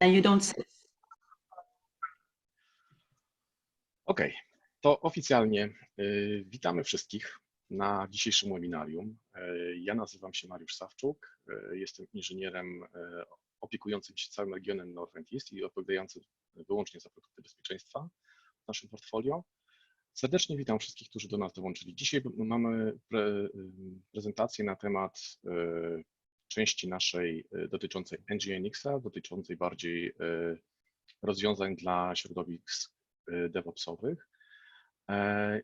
and you don't say. Okej, to oficjalnie witamy wszystkich na dzisiejszym webinarium. Ja nazywam się Mariusz Sawczuk, jestem inżynierem opiekującym się całym regionem North i odpowiadającym wyłącznie za produkty bezpieczeństwa w naszym portfolio. Serdecznie witam wszystkich, którzy do nas dołączyli. Dzisiaj mamy prezentację na temat części naszej dotyczącej NGINX-a, dotyczącej bardziej rozwiązań dla środowisk DevOpsowych.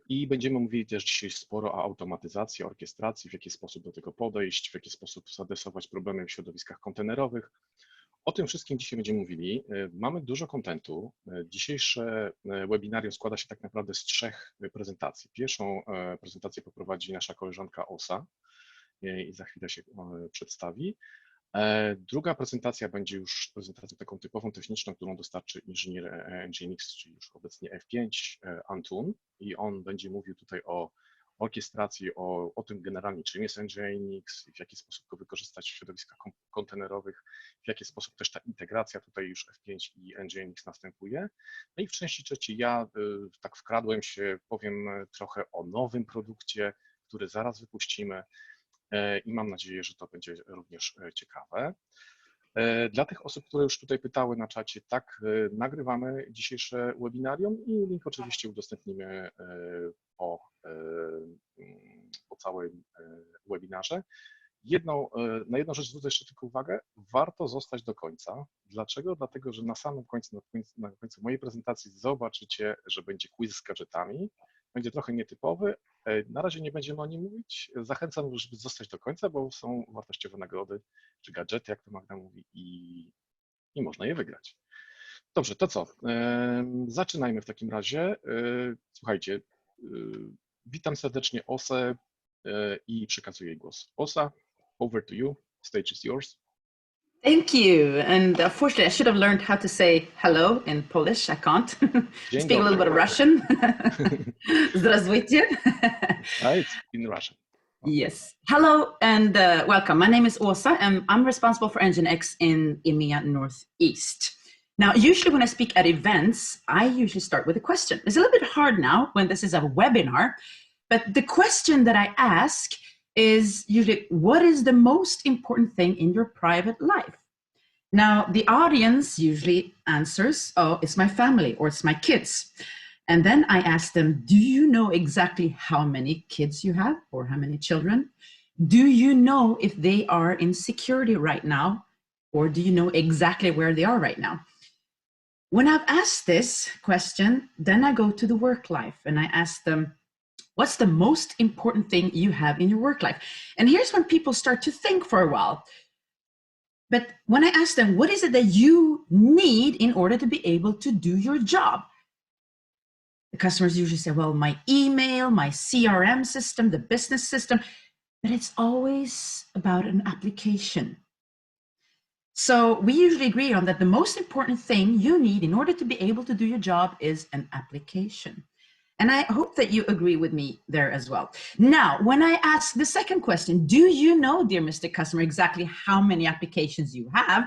I będziemy mówili też dzisiaj sporo o automatyzacji, orkiestracji, w jaki sposób do tego podejść, w jaki sposób zaadresować problemy w środowiskach kontenerowych. O tym wszystkim dzisiaj będziemy mówili. Mamy dużo kontentu. Dzisiejsze webinarium składa się tak naprawdę z 3 prezentacji. Pierwszą prezentację poprowadzi nasza koleżanka Åsa i za chwilę się przedstawi. Druga prezentacja będzie już prezentacją taką typową techniczną, którą dostarczy inżynier NGINX, czyli już obecnie F5 Antoon, i on będzie mówił tutaj o orkiestracji, o tym generalnie, czym jest NGINX, w jaki sposób go wykorzystać w środowiskach kontenerowych, w jaki sposób też ta integracja tutaj już F5 i NGINX następuje. No i w części trzeciej ja tak wkradłem się, powiem trochę o nowym produkcie, który zaraz wypuścimy, i mam nadzieję, że to będzie również ciekawe. Dla tych osób, które już tutaj pytały na czacie, tak, nagrywamy dzisiejsze webinarium i link oczywiście udostępnimy po całym webinarze. Na jedną rzecz zwrócę jeszcze tylko uwagę, warto zostać do końca. Dlaczego? Dlatego, że na samym końcu, na końcu mojej prezentacji zobaczycie, że będzie quiz z gadżetami. Będzie trochę nietypowy. Na razie nie będziemy o nim mówić. Zachęcam, żeby zostać do końca, bo są wartościowe nagrody, czy gadżety, jak to Magda mówi, i można je wygrać. Dobrze, to co? Zaczynajmy w takim razie. Słuchajcie, witam serdecznie Åsę i przekazuję jej głos. Åsa, over to you. Stage is yours. Thank you. And unfortunately, I should have learned how to say hello in Polish. I can't. Speak a little bit of Russian. Zdravstvuyte. It's in Russian. Yes. Hello and welcome. My name is Åsa and I'm responsible for NGINX in EMEA Northeast. Now, usually when I speak at events, I usually start with a question. It's a little bit hard now when this is a webinar, but the question that I ask is usually, what is the most important thing in your private life? Now, the audience usually answers, oh, it's my family or it's my kids. And then I ask them, do you know exactly how many kids you have or how many children? Do you know if they are in security right now? Or do you know exactly where they are right now? When I've asked this question, then I go to the work life and I ask them, what's the most important thing you have in your work life? And here's when people start to think for a while. But when I ask them, what is it that you need in order to be able to do your job? The customers usually say, well, my email, my CRM system, the business system, but it's always about an application. So we usually agree on that the most important thing you need in order to be able to do your job is an application. And I hope that you agree with me there as well. Now, when I ask the second question, do you know, dear Mr. Customer, exactly how many applications you have?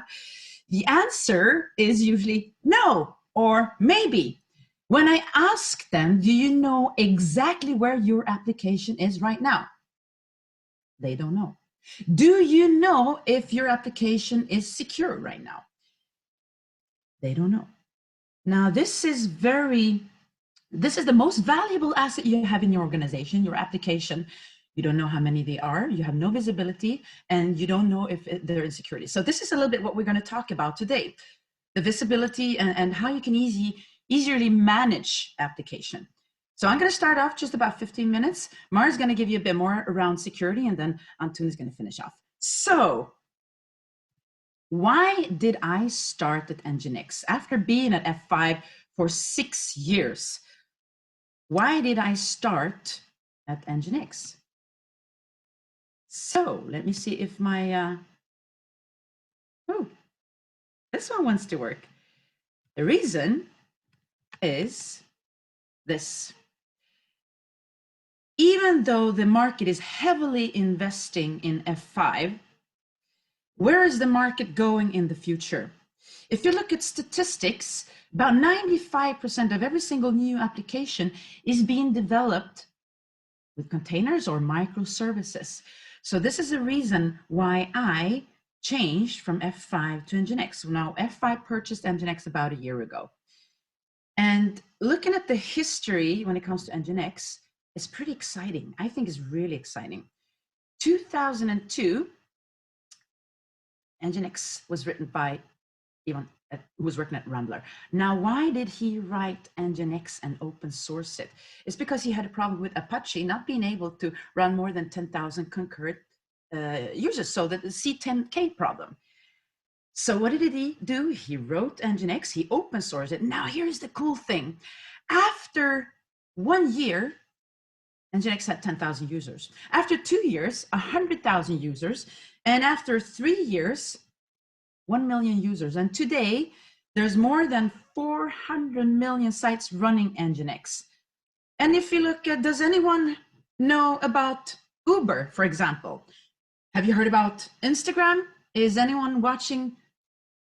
The answer is usually no, or maybe. When I ask them, do you know exactly where your application is right now? They don't know. Do you know if your application is secure right now? They don't know. Now, this is the most valuable asset you have in your organization, your application. You don't know how many they are, you have no visibility, and you don't know if they're in security. So this is a little bit what we're going to talk about today, the visibility and how you can easily manage application. So I'm going to start off just about 15 minutes. Mara's going to give you a bit more around security, and then Antoon is going to finish off. So why did I start at NGINX? After being at F5 for 6 years, why did I start at NGINX? So let me see if my, oh, this one wants to work. The reason is this. Even though the market is heavily investing in F5, where is the market going in the future? if you look at statistics, about 95% of every single new application is being developed with containers or microservices. So this is a reason why I changed from F5 to NGINX. Now, F5 purchased NGINX about a year ago. And looking at the history when it comes to NGINX, it's pretty exciting. I think it's really exciting. 2002, NGINX was written by Ivan, who was working at Rambler. Now, why did he write NGINX and open source it? It's because he had a problem with Apache not being able to run more than 10,000 concurrent users, so that the C10K problem. So what did he do? He wrote NGINX, he open sourced it. Now here's the cool thing. After 1 year, NGINX had 10,000 users. After 2 years, 100,000 users. And after 3 years, 1 million users. And today, there's more than 400 million sites running NGINX. And if you look at, does anyone know about Uber, for example? Have you heard about Instagram? Is anyone watching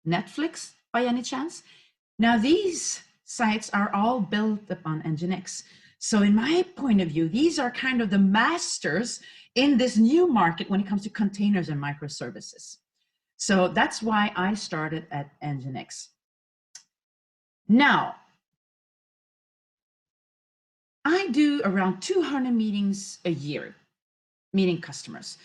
Netflix by any chance? Now, these sites are all built upon NGINX. So in my point of view, these are kind of the masters in this new market when it comes to containers and microservices. So that's why I started at NGINX. Now, I do around 200 meetings a year, meeting customers.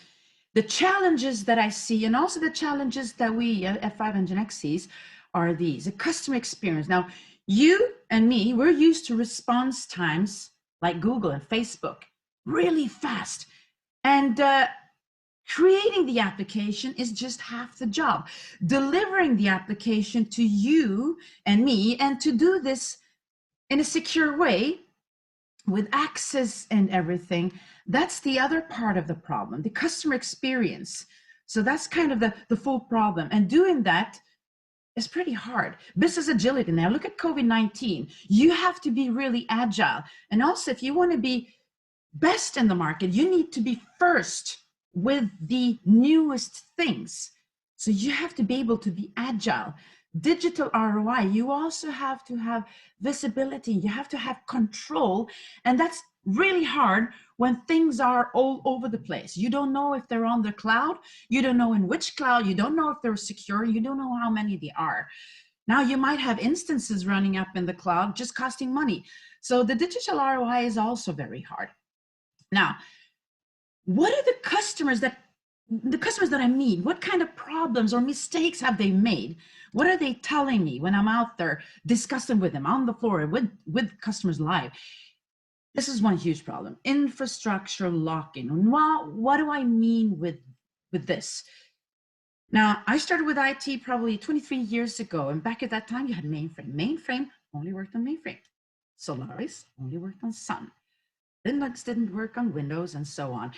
The challenges that I see, and also the challenges that we at F5 NGINX sees, are these: a customer experience. Now, you and me, we're used to response times like Google and Facebook, really fast. And creating the application is just half the job. Delivering the application to you and me, and to do this in a secure way with access and everything, that's the other part of the problem, the customer experience. So that's kind of the full problem. And doing that is pretty hard. Business agility. Now look at COVID-19. You have to be really agile. And also, if you want to be best in the market, you need to be first with the newest things. So you have to be able to be agile. Digital ROI, you also have to have visibility, you have to have control, and that's really hard when things are all over the place. You don't know if they're on the cloud, you don't know in which cloud, you don't know if they're secure, you don't know how many they are. Now you might have instances running up in the cloud just costing money. So the digital ROI is also very hard. Now, what are the customers that I meet? What kind of problems or mistakes have they made? What are they telling me when I'm out there discussing with them on the floor with customers live? This is one huge problem: infrastructure lock-in. And what do I mean with this? Now, I started with IT probably 23 years ago, and back at that time, you had mainframe. Mainframe only worked on mainframe. Solaris only worked on Sun. Linux didn't work on Windows, and so on.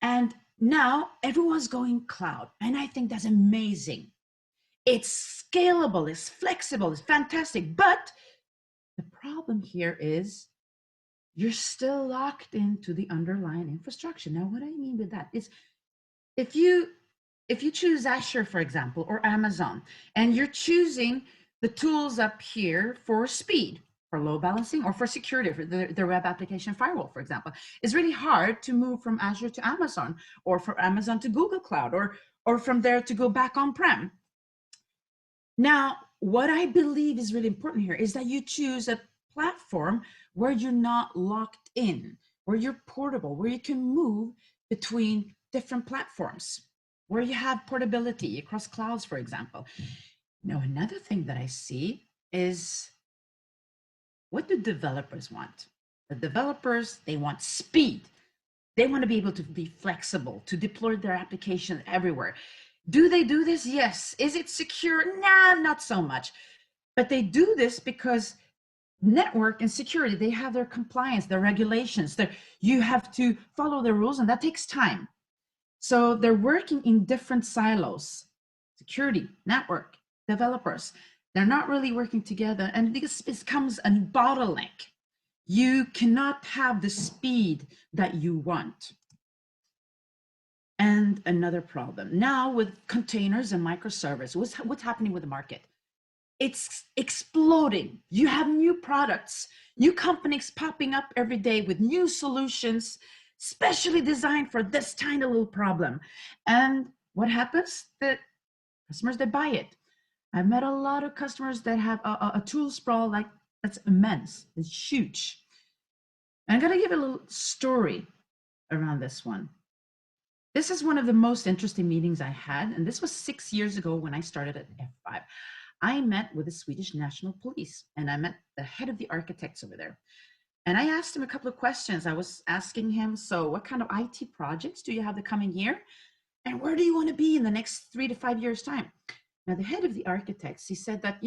And now everyone's going cloud, and I think that's amazing. It's scalable, it's flexible, it's fantastic. But the problem here is you're still locked into the underlying infrastructure. Now, what I mean with that is, if you choose Azure, for example, or Amazon, and you're choosing the tools up here for speed, for load balancing, or for security, for the web application firewall, for example, it's really hard to move from Azure to Amazon, or from Amazon to Google Cloud, or from there to go back on-prem. Now, what I believe is really important here is that you choose a platform where you're not locked in, where you're portable, where you can move between different platforms, where you have portability across clouds, for example. Now, another thing that I see is, what do developers want? The developers, they want speed. They want to be able to be flexible, to deploy their application everywhere. Do they do this? Yes. Is it secure? Nah, not so much. But they do this because network and security, they have their compliance, their regulations. You have to follow the rules, and that takes time. So they're working in different silos: security, network, developers. They're not really working together, and this becomes a bottleneck. You cannot have the speed that you want. And another problem now with containers and microservices, what's happening with the market? it's exploding. You have new products, new companies popping up every day with new solutions, specially designed for this tiny little problem. And what happens? The customers, they buy it. I've met a lot of customers that have a tool sprawl like that's immense. It's huge. And I'm going to give a little story around this one. This is one of the most interesting meetings I had, and this was 6 years ago when I started at F5. I met with the Swedish National Police, and I met the head of the architects over there. And I asked him a couple of questions. I was asking him, so what kind of IT projects do you have the coming year? And where do you want to be in the next 3 to 5 years' time? Now, the head of the architects, he said that,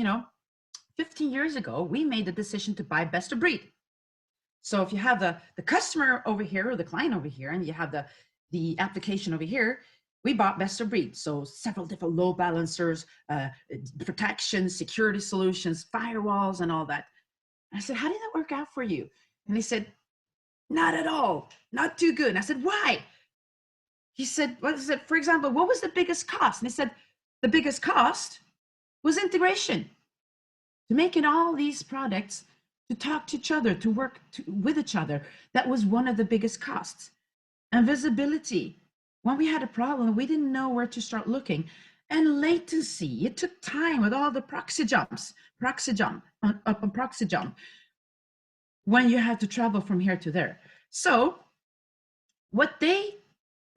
15 years ago, we made the decision to buy best of breed. So if you have the customer over here or the client over here, and you have the application over here, we bought best of breed. So several different load balancers, protection, security solutions, firewalls, and all that. And I said, how did that work out for you? And he said, not at all, not too good. And I said, why? He said, for example, what was the biggest cost? And he said, the biggest cost was integration. To making all these products to talk to each other, to work with each other. That was one of the biggest costs. And visibility. When we had a problem, we didn't know where to start looking. And latency, it took time with all the proxy jump, when you had to travel from here to there. So what they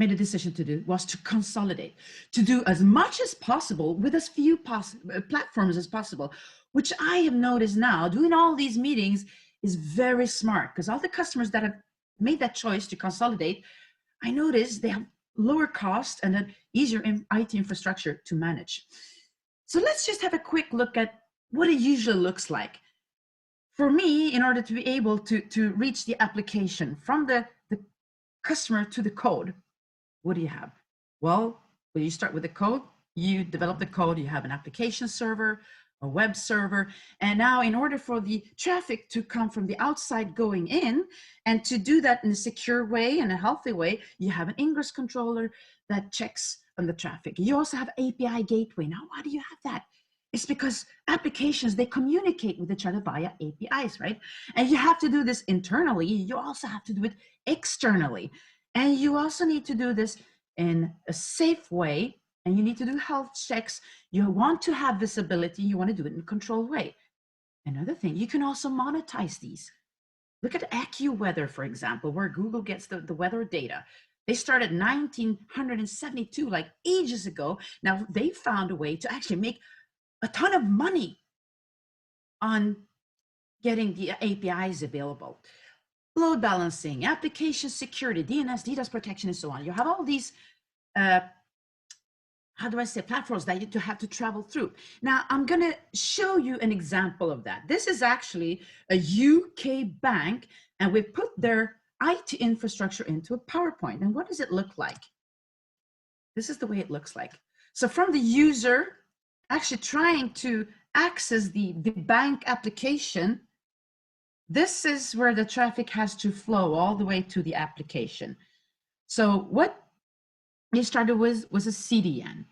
made a decision to do was to consolidate, to do as much as possible with as few platforms as possible, which I have noticed now doing all these meetings is very smart, because all the customers that have made that choice to consolidate, I noticed they have lower cost and an easier IT infrastructure to manage. So let's just have a quick look at what it usually looks like. For me, in order to be able to reach the application from the customer to the code, what do you have? Well, when you start with the code, you develop the code, you have an application server, a web server, and now in order for the traffic to come from the outside going in, and to do that in a secure way and a healthy way, you have an ingress controller that checks on the traffic. You also have API gateway. Now, why do you have that? It's because applications, they communicate with each other via APIs, right? And you have to do this internally. You also have to do it externally. And you also need to do this in a safe way, and you need to do health checks. You want to have visibility. You want to do it in a controlled way. Another thing, you can also monetize these. Look at AccuWeather, for example, where Google gets the weather data. They started 1972, like ages ago. Now they found a way to actually make a ton of money on getting the APIs available. Load balancing, application security, DNS, DDoS protection, and so on. You have all these, platforms that you have to travel through. Now, I'm going to show you an example of that. This is actually a UK bank, and we've put their IT infrastructure into a PowerPoint. And what does it look like? This is the way it looks like. So from the user actually trying to access the bank application, this is where the traffic has to flow all the way to the application. So what you started with was a CDN.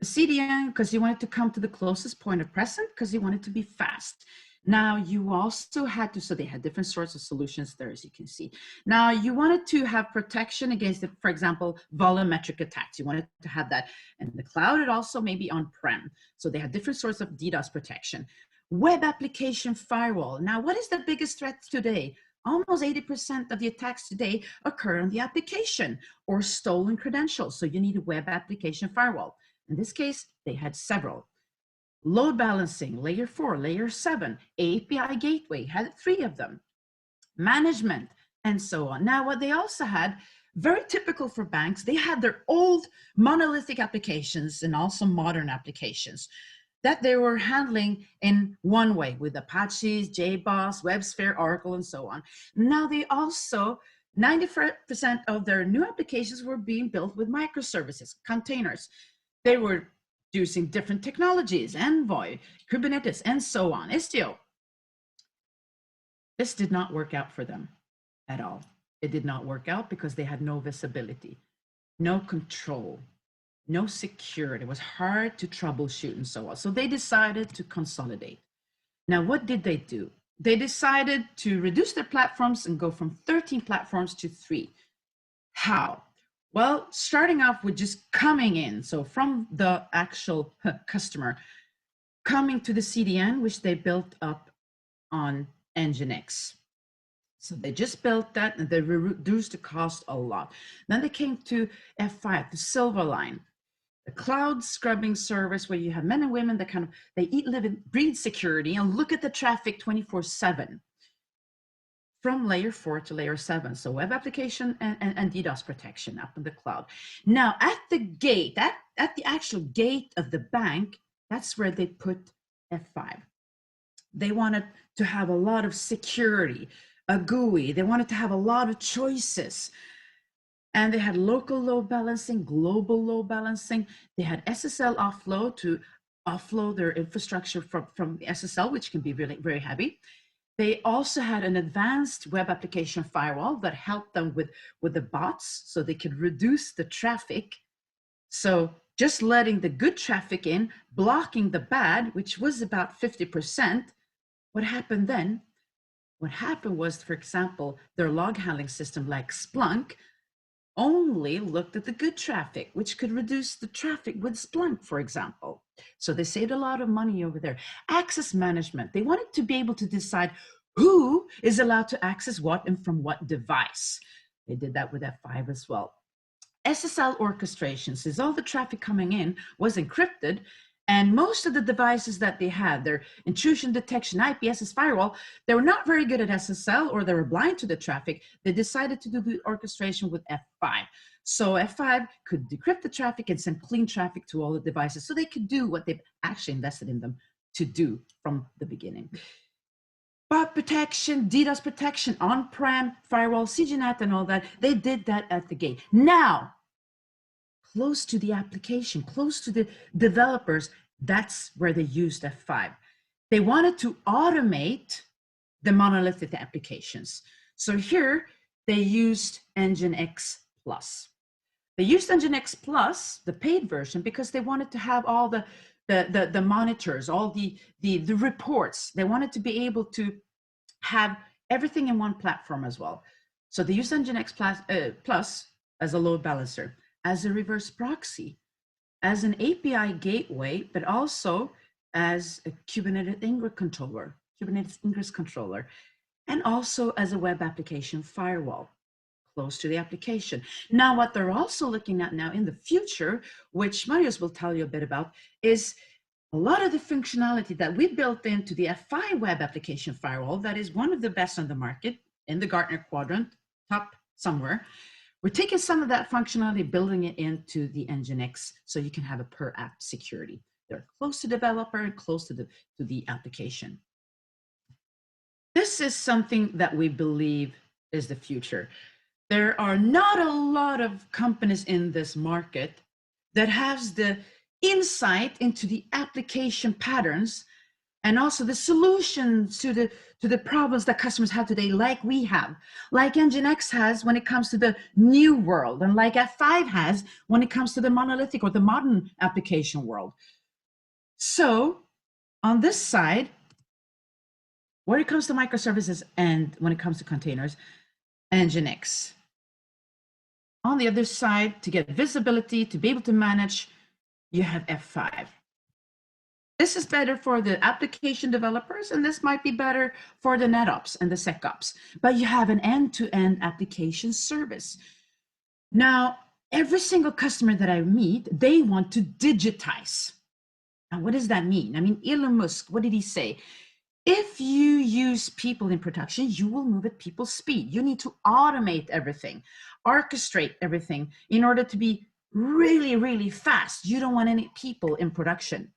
A CDN because you wanted to come to the closest point of presence, because you wanted to be fast. Now you also had to, so they had different sorts of solutions there, as you can see. Now you wanted to have protection against, for example, volumetric attacks. You wanted to have that in the cloud and also maybe on-prem. So they had different sorts of DDoS protection. Web application firewall. Now, what is the biggest threat today? Almost 80% of the attacks today occur on the application or stolen credentials. So you need a web application firewall. In this case, they had several. Load balancing, layer 4, layer 7, API gateway, had 3 of them. Management, and so on. Now, what they also had, very typical for banks, they had their old monolithic applications and also modern applications that they were handling in one way with Apaches, JBoss, WebSphere, Oracle, and so on. Now they also, 90% of their new applications were being built with microservices, containers. They were using different technologies, Envoy, Kubernetes, and so on, Istio. This did not work out for them at all. It did not work out because they had no visibility, no control. no security. It was hard to troubleshoot and so on. So they decided to consolidate. Now, what did they do? They decided to reduce their platforms and go from 13 platforms to 3. How? Well, starting off with just coming in. So from the actual customer, coming to the CDN, which they built up on NGINX. So they just built that and they reduced the cost a lot. Then they came to F5, the silver line, the cloud scrubbing service where you have men and women that they eat, live, and breathe security and look at the traffic 24/7 from layer 4 to layer 7. So web application and DDoS protection up in the cloud. Now at the gate, at the actual gate of the bank, that's where they put F5. They wanted to have a lot of security, a GUI. They wanted to have a lot of choices. And they had local load balancing, global load balancing. They had SSL offload to offload their infrastructure from SSL, which can be really very heavy. They also had an advanced web application firewall that helped them with the bots so they could reduce the traffic. So just letting the good traffic in, blocking the bad, which was about 50%. What happened then? What happened was, for example, their log handling system like Splunk only looked at the good traffic, which could reduce the traffic with Splunk, for example. So they saved a lot of money over there. Access management, they wanted to be able to decide who is allowed to access what and from what device. They did that with F5 as well. SSL orchestration, since all the traffic coming in was encrypted, and most of the devices that they had, their intrusion detection, IPSS firewall, they were not very good at SSL or they were blind to the traffic. They decided to do the orchestration with F5. So F5 could decrypt the traffic and send clean traffic to all the devices so they could do what they've actually invested in them to do from the beginning. Bot protection, DDoS protection, on-prem, firewall, CGNet and all that, they did that at the gate. Now, close to the application, close to the developers, that's where they used F5. They wanted to automate the monolithic applications. So here they used NGINX Plus. They used NGINX Plus, the paid version, because they wanted to have all the monitors, all the reports. They wanted to be able to have everything in one platform as well. So they used NGINX Plus as a load balancer, as a reverse proxy, as an API gateway, but also as a Kubernetes Ingress controller, and also as a web application firewall close to the application. Now, what they're also looking at now in the future, which Marius will tell you a bit about, is a lot of the functionality that we built into the F5 web application firewall, that is one of the best on the market in the Gartner quadrant, top somewhere. We're taking some of that functionality, building it into the NGINX so you can have a per app security. They're close to developer and close to the application. This is something that we believe is the future. There are not a lot of companies in this market that has the insight into the application patterns and also the solutions to the problems that customers have today, like we have, like NGINX has when it comes to the new world, and like F5 has when it comes to the monolithic or the modern application world. So on this side, when it comes to microservices and when it comes to containers, NGINX. On the other side, to get visibility, to be able to manage, you have F5. This is better for the application developers, and this might be better for the NetOps and the SecOps, but you have an end-to-end application service. Now, every single customer that I meet, they want to digitize. Now, what does that mean? I mean, Elon Musk, what did he say? If you use people in production, you will move at people's speed. You need to automate everything, orchestrate everything in order to be really, really fast. You don't want any people in production.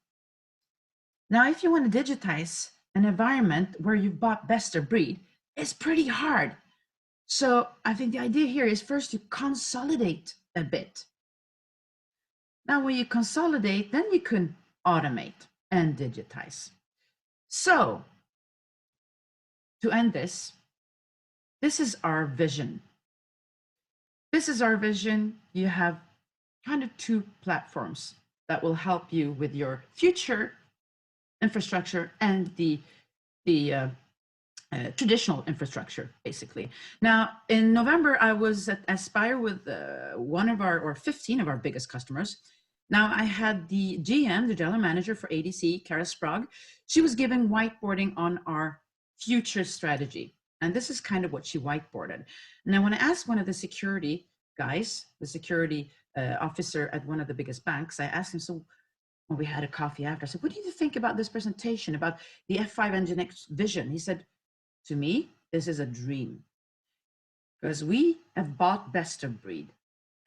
Now, if you want to digitize an environment where you've bought best of breed, it's pretty hard. So I think the idea here is first you consolidate a bit. Now, when you consolidate, then you can automate and digitize. So to end this is our vision. This is our vision. You have kind of two platforms that will help you with your future infrastructure and the traditional infrastructure, basically. Now, in November, I was at Aspire with one of our, or 15 of our biggest customers. Now, I had the GM, the general manager for ADC, Kara Sprague. She was giving whiteboarding on our future strategy. And this is kind of what she whiteboarded. Now, when I asked one of the security guys, the security officer at one of the biggest banks, I asked him, so when we had a coffee after, I said, what do you think about this presentation, about the F5 NGINX vision? He said, to me, this is a dream, because we have bought best of breed.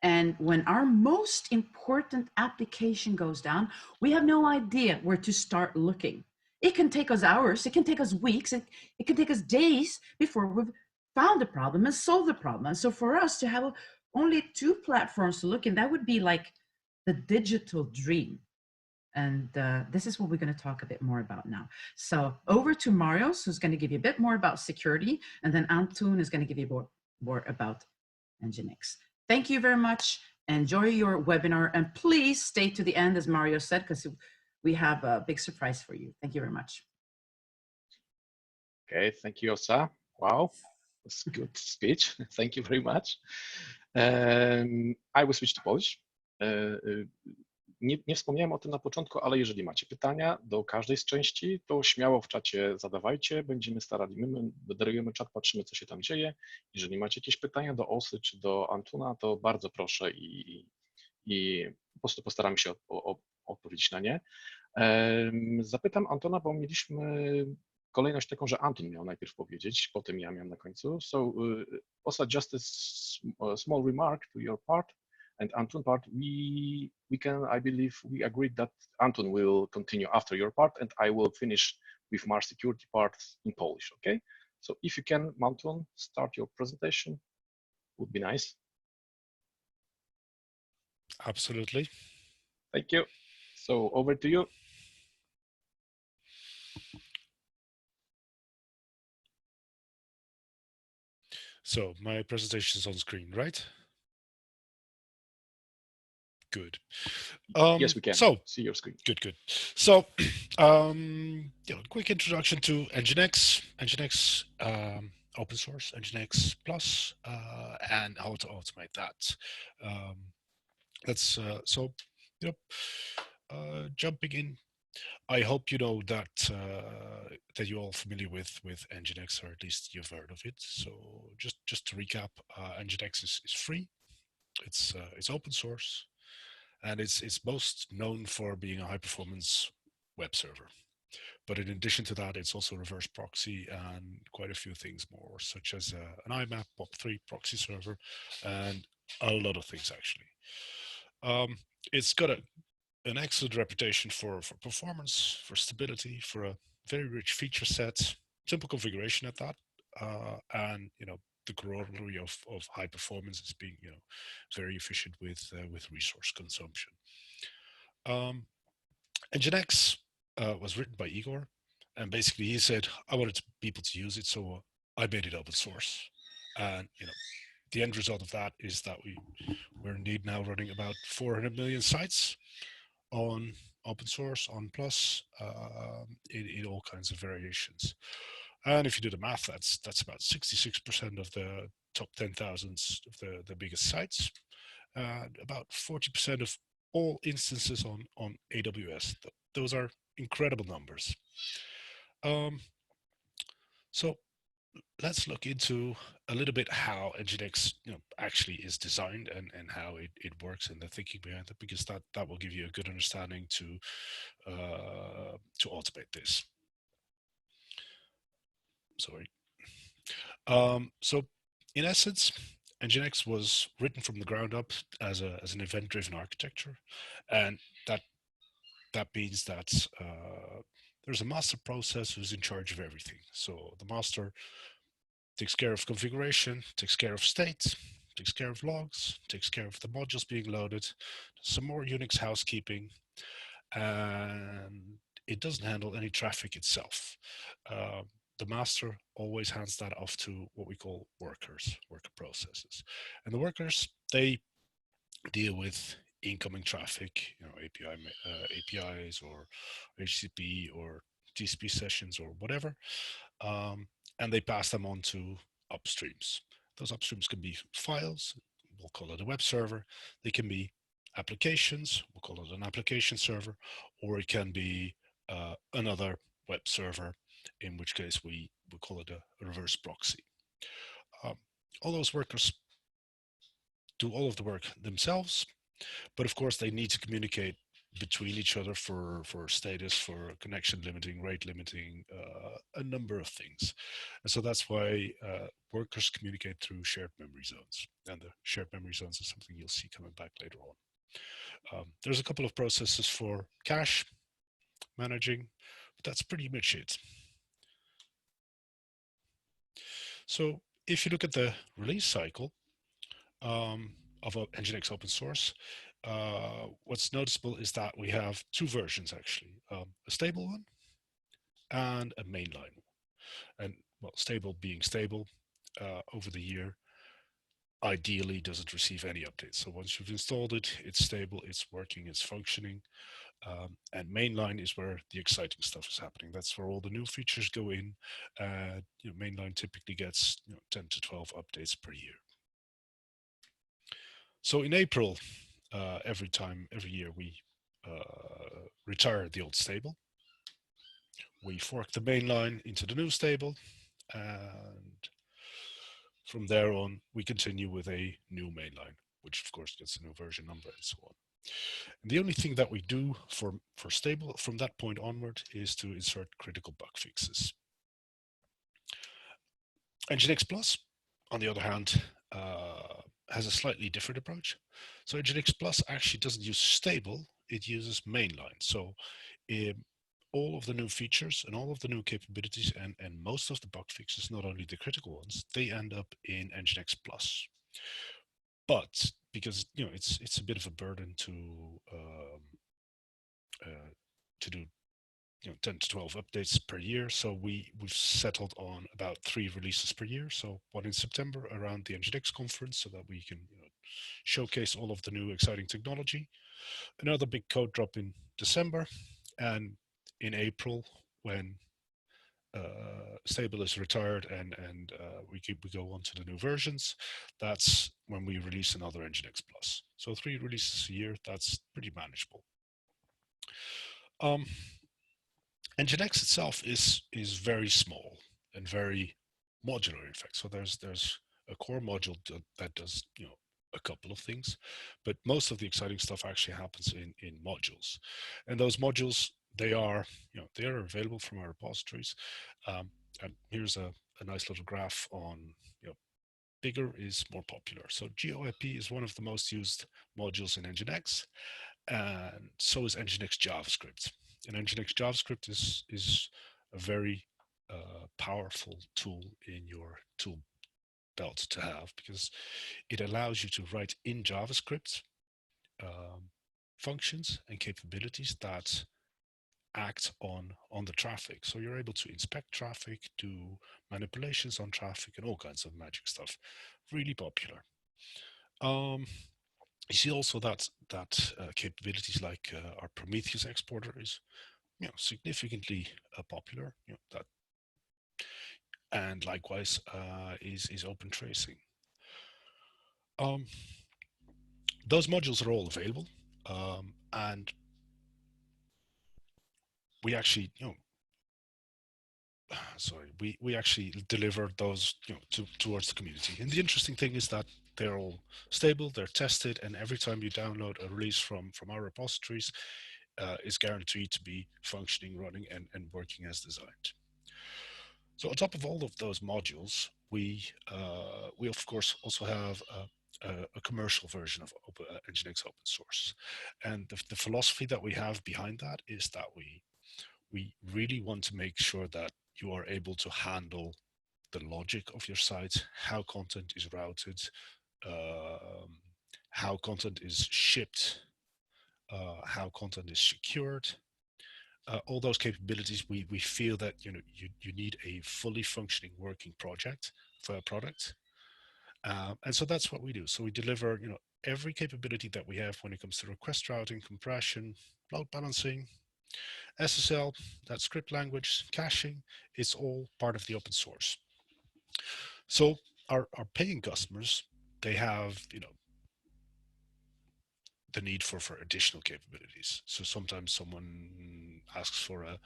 And when our most important application goes down, we have no idea where to start looking. It can take us hours, it can take us weeks, it can take us days before we've found the problem and solved the problem. And so for us to have only two platforms to look in, that would be like the digital dream. And this is what we're going to talk a bit more about now. So over to Marios, who's going to give you a bit more about security, and then Antoon is going to give you more about NGINX. Thank you very much. Enjoy your webinar, and please stay to the end, as Mario said, because we have a big surprise for you. Thank you very much. Okay, thank you, Åsa. Wow, that's a good speech. Thank you very much. I will switch to Polish. Nie wspomniałem o tym na początku, ale jeżeli macie pytania do każdej z części, to śmiało w czacie zadawajcie. Będziemy starali, my moderujemy czat, patrzymy, co się tam dzieje. Jeżeli macie jakieś pytania do Åsy czy do Antuna, to bardzo proszę i po prostu postaramy się odpowiedzieć na nie. Zapytam Antona, bo mieliśmy kolejność taką, że Anton miał najpierw powiedzieć, potem ja miałem na końcu. So, Åsa, just a small remark to your part. And Antoon part, we can, I believe, we agreed that Anton will continue after your part, and I will finish with my security part in Polish, okay? So if you can, Anton, start your presentation, would be nice. Absolutely. Thank you. So over to you. So my presentation is on screen, right? Good. Yes, we can. So see your screen. Good. So, quick introduction to NGINX. NGINX, open source, NGINX Plus, and how to automate that. Jumping in. I hope you know that that you're all familiar with NGINX, or at least you've heard of it. So just to recap, NGINX is free. It's open source. And it's most known for being a high-performance web server. But in addition to that, it's also reverse proxy and quite a few things more, such as an IMAP POP3 proxy server and a lot of things, actually. It's got an excellent reputation for performance, for stability, for a very rich feature set, simple configuration at that, and the corollary of high performance is being very efficient with resource consumption. NGINX was written by Igor, and basically he said, I wanted people to use it, so I made it open source. And the end result of that is that we're indeed now running about 400 million sites on open source, on Plus, in all kinds of variations. And if you do the math, that's about 66% of the top 10,000 of the biggest sites, and about 40% of all instances on AWS. Those are incredible numbers. So let's look into a little bit how NGINX actually is designed and how it works and the thinking behind it, because that will give you a good understanding to automate this. Sorry. So in essence, NGINX was written from the ground up as an event-driven architecture, and that means that there's a master process who's in charge of everything. So the master takes care of configuration, takes care of state, takes care of logs, takes care of the modules being loaded, some more Unix housekeeping, and it doesn't handle any traffic itself. The master always hands that off to what we call worker processes. And the workers, they deal with incoming traffic, APIs or HTTP or TCP sessions or whatever, and they pass them on to upstreams. Those upstreams can be files, we'll call it a web server. They can be applications, we'll call it an application server, or it can be another web server, in which case we call it a reverse proxy. All those workers do all of the work themselves, but of course they need to communicate between each other for status, for connection limiting, rate limiting, a number of things. And so that's why workers communicate through shared memory zones. And the shared memory zones is something you'll see coming back later on. There's a couple of processes for cache managing, but that's pretty much it. So if you look at the release cycle of NGINX open source, what's noticeable is that we have two versions actually, a stable one and a mainline one. And well, stable being stable over the year, ideally doesn't receive any updates. So once you've installed it, it's stable, it's working, it's functioning. And mainline is where the exciting stuff is happening. That's where all the new features go in. Mainline typically gets 10 to 12 updates per year. So in April, every year we retire the old stable. We fork the mainline into the new stable, and from there on, we continue with a new mainline, which of course gets a new version number and so on. And the only thing that we do for stable from that point onward is to insert critical bug fixes. NGINX Plus, on the other hand, has a slightly different approach. So NGINX Plus actually doesn't use stable, it uses mainline. So all of the new features and all of the new capabilities and most of the bug fixes, not only the critical ones, they end up in NGINX Plus. But because it's a bit of a burden to do 10 to 12 updates per year, so we've settled on about 3 releases per year. So one in September around the NGINX conference, so that we can showcase all of the new exciting technology. Another big code drop in December, and in April when stable is retired and we go on to the new versions, that's when we release another NGINX Plus. So 3 releases a year, that's pretty manageable. NGINX itself is very small and very modular, in fact. So there's a core module that does a couple of things, but most of the exciting stuff actually happens in modules, and those modules, they are available from our repositories. And here's a nice little graph on bigger is more popular. So GeoIP is one of the most used modules in NGINX, and so is NGINX JavaScript. And NGINX JavaScript is a very powerful tool in your tool belt to have, because it allows you to write in JavaScript functions and capabilities that act on the traffic. So you're able to inspect traffic, do manipulations on traffic, and all kinds of magic stuff. Really popular. You see also that capabilities like our Prometheus exporter is significantly popular. That, and likewise is open tracing. Those modules are all available, and we actually we actually deliver those towards the community. And the interesting thing is that they're all stable, they're tested, and every time you download a release from our repositories, is guaranteed to be functioning, running, and working as designed. So on top of all of those modules, we of course also have a commercial version of NGINX open source. And the philosophy that we have behind that is that we really want to make sure that you are able to handle the logic of your site, how content is routed, how content is shipped, how content is secured. All those capabilities, we feel that you need a fully functioning working project for a product, and so that's what we do. So we deliver every capability that we have when it comes to request routing, compression, load balancing, SSL, that script language, caching, it's all part of the open source. So our paying customers, they have, the need for additional capabilities. So sometimes someone asks for a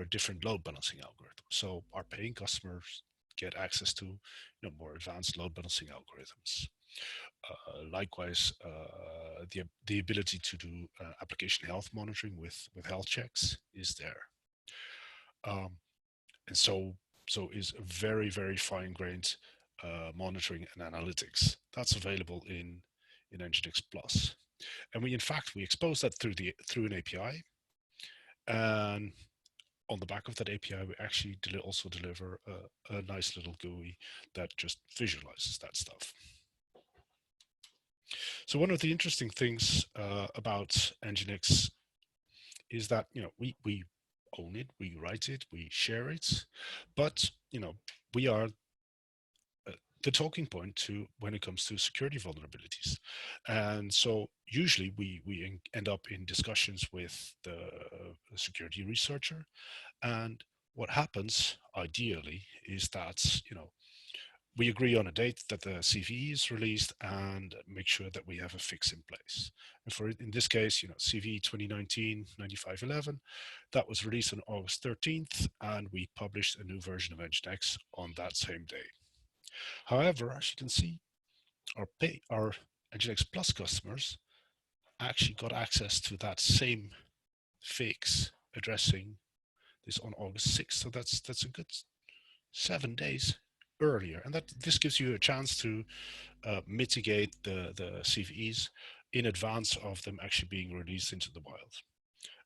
different load balancing algorithm. So our paying customers get access to more advanced load balancing algorithms. Likewise, the ability to do application health monitoring with health checks is there. And so is very, very fine-grained monitoring and analytics. That's available in NGINX Plus. And we expose that through an API. And on the back of that API, we actually also deliver a nice little GUI that just visualizes that stuff. So one of the interesting things about NGINX is that we own it, we write it, we share it, but we are the talking point to when it comes to security vulnerabilities. And so usually we end up in discussions with the security researcher, and what happens ideally is that we agree on a date that the CVE is released and make sure that we have a fix in place. And in this case, CVE 2019-9511, that was released on August 13th, and we published a new version of NGINX on that same day. However, as you can see, our NGINX Plus customers actually got access to that same fix addressing this on August 6th. So that's a good 7 days earlier, and this gives you a chance to mitigate the CVEs in advance of them actually being released into the wild.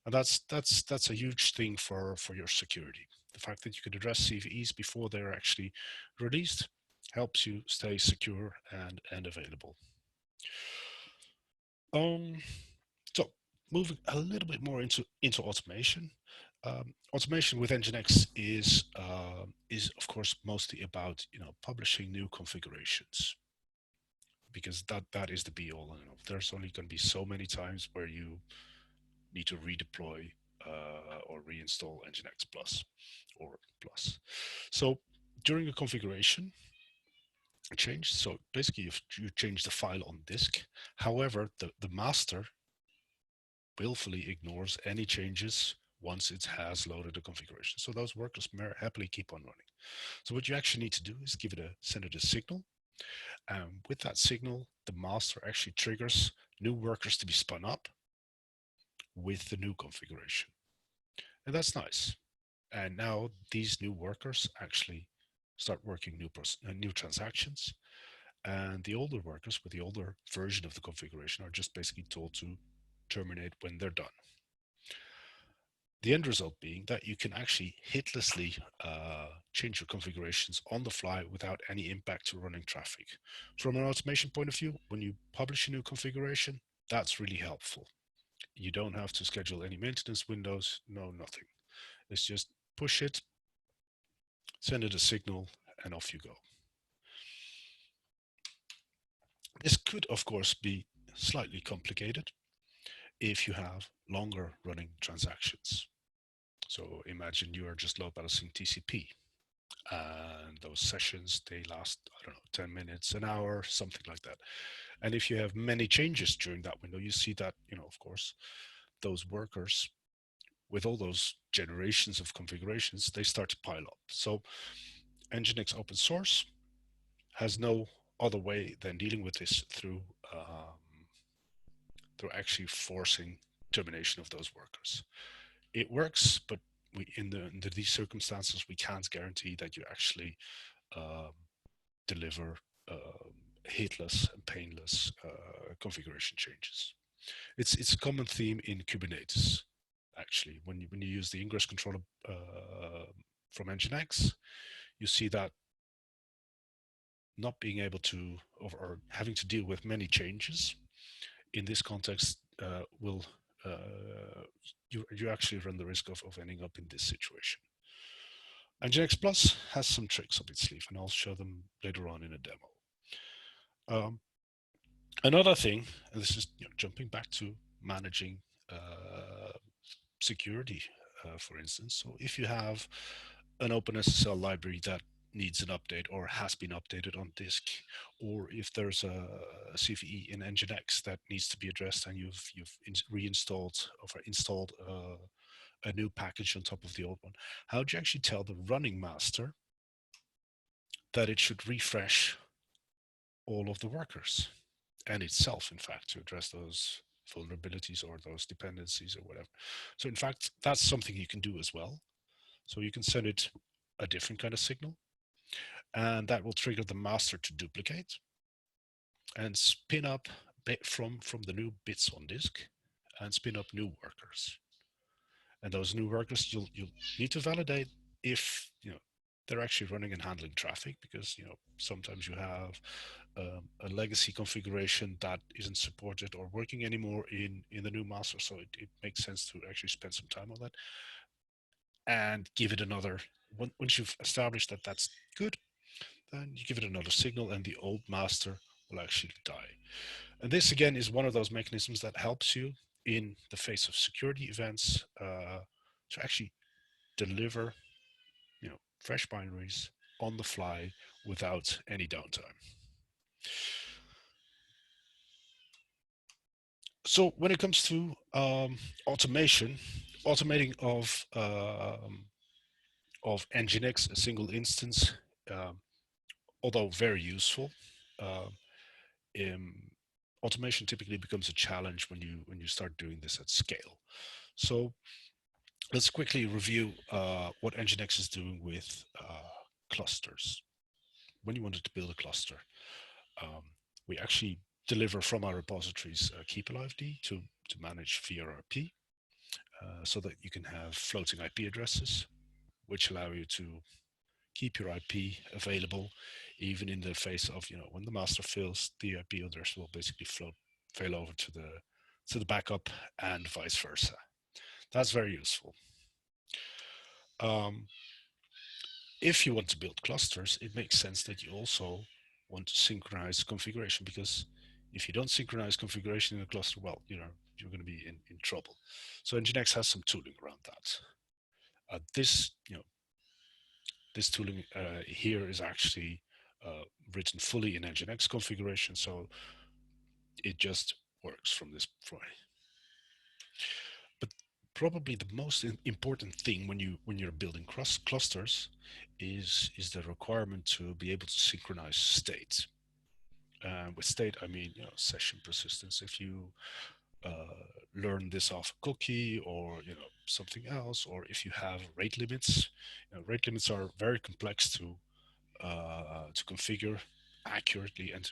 And that's a huge thing for your security. The fact that you can address CVEs before they're actually released helps you stay secure and available. So moving a little bit more into automation. Automation with NGINX is of course mostly about publishing new configurations, because that is the be all and all. There's only going to be so many times where you need to redeploy or reinstall NGINX Plus or Plus. So during a configuration change, so basically you change the file on disk. However, the master willfully ignores any changes once it has loaded the configuration. So those workers may happily keep on running. So what you actually need to do is send it a signal. With that signal, the master actually triggers new workers to be spun up with the new configuration. And that's nice. And now these new workers actually start working new transactions. And the older workers with the older version of the configuration are just basically told to terminate when they're done. The end result being that you can actually hitlessly change your configurations on the fly without any impact to running traffic. From an automation point of view, when you publish a new configuration, that's really helpful. You don't have to schedule any maintenance windows, no, nothing. It's just push it, send it a signal, and off you go. This could, of course, be slightly complicated if you have longer running transactions. So imagine you are just load balancing TCP, and those sessions, they last, I don't know, 10 minutes, an hour, something like that. And if you have many changes during that window, you see that, of course, those workers with all those generations of configurations, they start to pile up. So NGINX open source has no other way than dealing with this through actually forcing termination of those workers. It works, but in these circumstances, we can't guarantee that you actually deliver hitless and painless configuration changes. It's a common theme in Kubernetes. Actually, when you use the ingress controller from NGINX, you see that not being able to or having to deal with many changes in this context will you actually run the risk of ending up in this situation. NGINX Plus has some tricks up its sleeve, and I'll show them later on in a demo. Another thing, and this is jumping back to managing security, for instance. So if you have an OpenSSL library that needs an update or has been updated on disk, or if there's a CVE in NGINX that needs to be addressed and you've reinstalled or installed a new package on top of the old one, how do you actually tell the running master that it should refresh all of the workers and itself, in fact, to address those vulnerabilities or those dependencies or whatever? So in fact, that's something you can do as well. So you can send it a different kind of signal, and that will trigger the master to duplicate and spin up from the new bits on disk and spin up new workers. And those new workers, you'll need to validate if they're actually running and handling traffic, because sometimes you have a legacy configuration that isn't supported or working anymore in the new master. So it makes sense to actually spend some time on that and give it another. Once you've established that that's good, then you give it another signal and the old master will actually die. And this again is one of those mechanisms that helps you in the face of security events to actually deliver fresh binaries on the fly without any downtime. So when it comes to automating of NGINX, a single instance, although very useful, automation typically becomes a challenge when you start doing this at scale. So let's quickly review what NGINX is doing with clusters. When you wanted to build a cluster, we actually deliver from our repositories a keep-alive-D to manage VRRP, so that you can have floating IP addresses, which allow you to keep your IP available even in the face of when the master fails, the IP address will basically fail over to the backup and vice versa. That's very useful. If you want to build clusters, it makes sense that you also want to synchronize configuration, because if you don't synchronize configuration in a cluster, well, you're going to be in trouble. So NGINX has some tooling around that. This tooling here is actually written fully in NGINX configuration, so it just works from this point. But probably the most important thing when you're building clusters is the requirement to be able to synchronize state. With state, I mean session persistence. If you learn this off a cookie or something else, or if you have rate limits, rate limits are very complex to configure accurately and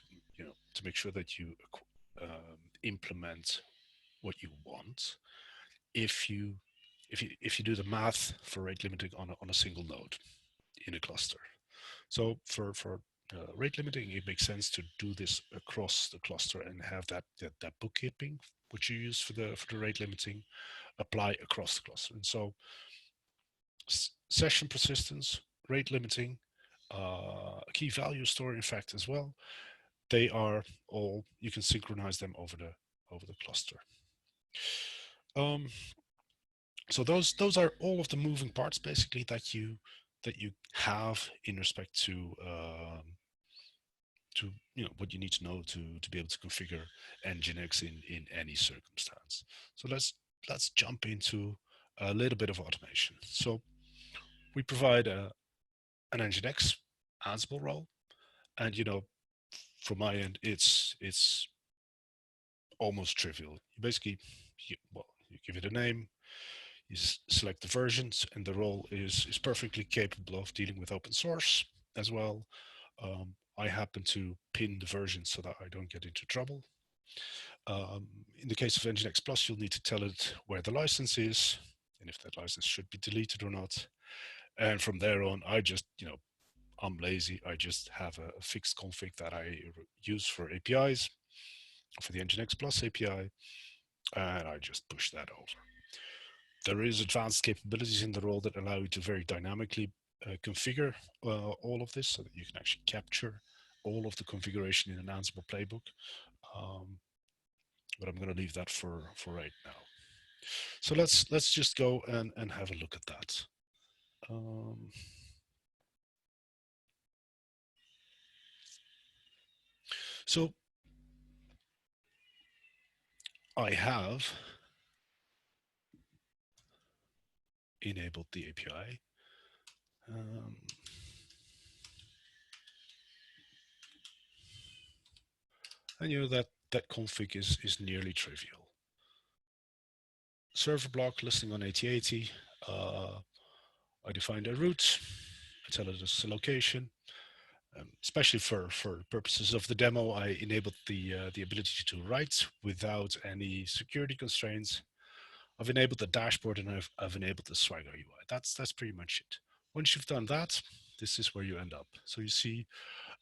to make sure that you implement what you want. If you do the math for rate limiting on a single node in a cluster. So for rate limiting, it makes sense to do this across the cluster and have that bookkeeping, which you use for the rate limiting, apply across the cluster. And so session persistence, rate limiting, key value store, in fact, as well, they are all, you can synchronize them over the cluster. So those are all of the moving parts basically that you have in respect to what you need to know to be able to configure NGINX in any circumstance. So let's jump into a little bit of automation. So we provide an NGINX Ansible role, and from my end, it's almost trivial. You basically you give it a name, you select the versions, and the role is perfectly capable of dealing with open source as well. I happen to pin the version so that I don't get into trouble. In the case of NGINX Plus, you'll need to tell it where the license is and if that license should be deleted or not. And from there on, I just, I'm lazy. I just have a fixed config that I use for APIs, for the NGINX Plus API, and I just push that over. There is advanced capabilities in the role that allow you to very dynamically configure all of this so that you can actually capture all of the configuration in an Ansible playbook. but I'm going to leave that for right now. So let's just go and have a look at that. So I have enabled the API. And you know that config is nearly trivial. Server block listing on 8080. I defined a route. I tell it it's a location. Especially for purposes of the demo, I enabled the ability to write without any security constraints. I've enabled the dashboard and I've enabled the Swagger UI. That's pretty much it. Once you've done that, this is where you end up. So you see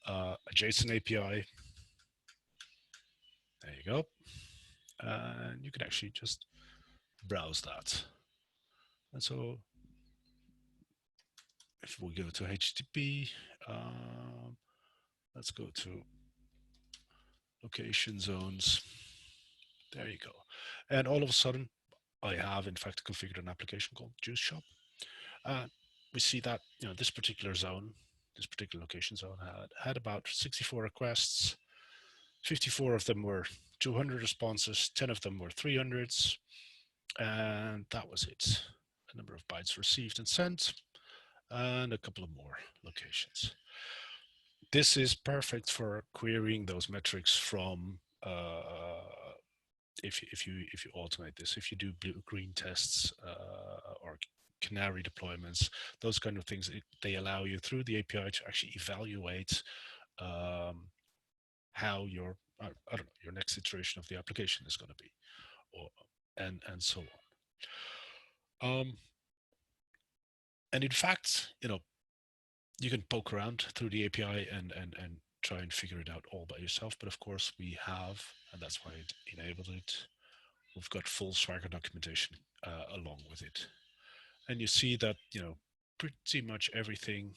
a JSON API. There you go. And you can actually just browse that. And so if we go to HTTP, let's go to location zones. There you go. And all of a sudden, I have in fact configured an application called Juice Shop. We see that this particular zone, this particular location zone had about 64 requests. 54 of them were 200 responses, 10 of them were 300s, and that was it. A number of bytes received and sent, and a couple of more locations. This is perfect for querying those metrics from if you automate this, if you do blue-green tests or canary deployments, those kind of things, they allow you through the API to actually evaluate how your I don't know, your next iteration of the application is going to be, and so on. And in fact, you can poke around through the API and try and figure it out all by yourself. But of course we have, and that's why I enabled it. We've got full Swagger documentation along with it. And you see that, pretty much everything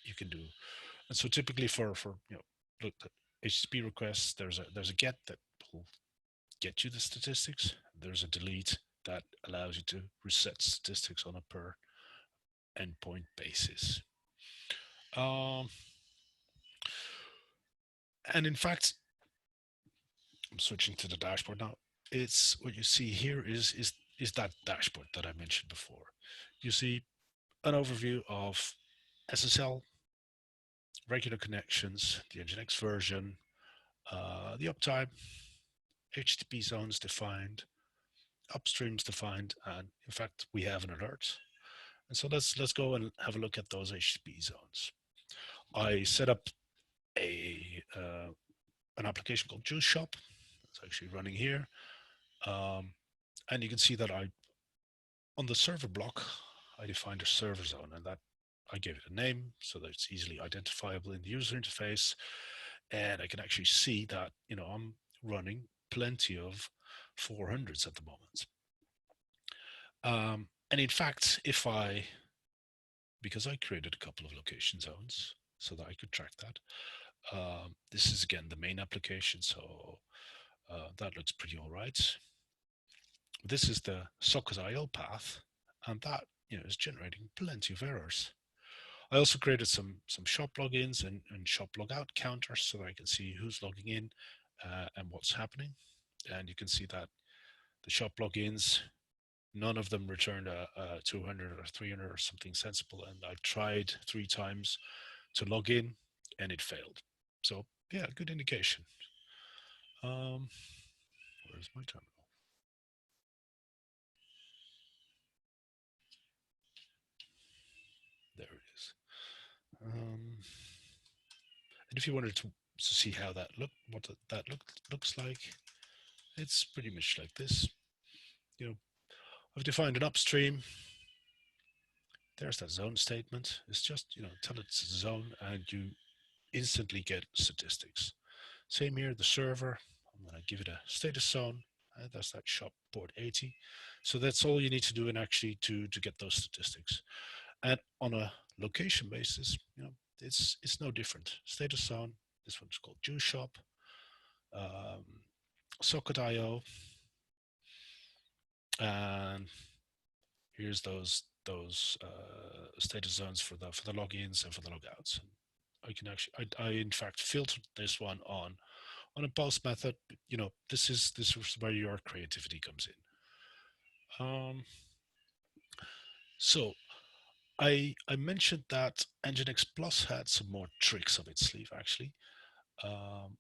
you can do. And so typically for look at HTTP requests, there's a get that will get you the statistics. There's a delete that allows you to reset statistics on a per endpoint basis. And in fact, I'm switching to the dashboard now. It's what you see here is that dashboard that I mentioned before. You see an overview of SSL, regular connections, the NGINX version, the uptime, HTTP zones defined, upstreams defined, and in fact we have an alert. And so let's go and have a look at those HTTP zones. I set up an application called Juice Shop. It's actually running here. And you can see that on the server block, I defined a server zone, and that I gave it a name so that it's easily identifiable in the user interface. And I can actually see that, I'm running plenty of 400s at the moment. And in fact, because I created a couple of location zones so that I could track that, this is again the main application, so that looks pretty all right. This is the socket.io path, and that is generating plenty of errors. I also created some shop logins and shop logout counters so that I can see who's logging in and what's happening. And you can see that the shop logins, none of them returned a 200 or 300 or something sensible. And I tried 3 times to log in and it failed. So yeah, good indication. Where's my terminal? There it is. And if you wanted to see how that looks like, it's pretty much like this. I've defined an upstream. There's that zone statement. It's just, tell it's a zone and you instantly get statistics. Same here, the server. I'm going to give it a status zone. That's that shop port 80. So that's all you need to do and actually to get those statistics. And on a location basis, it's no different. Status zone. This one's called Juice Shop. socket.io, and here's those status zones for the logins and for the logouts. I can actually, I in fact filtered this one on a post method. You know, this is where your creativity comes in. So I mentioned that NGINX Plus had some more tricks up its sleeve actually,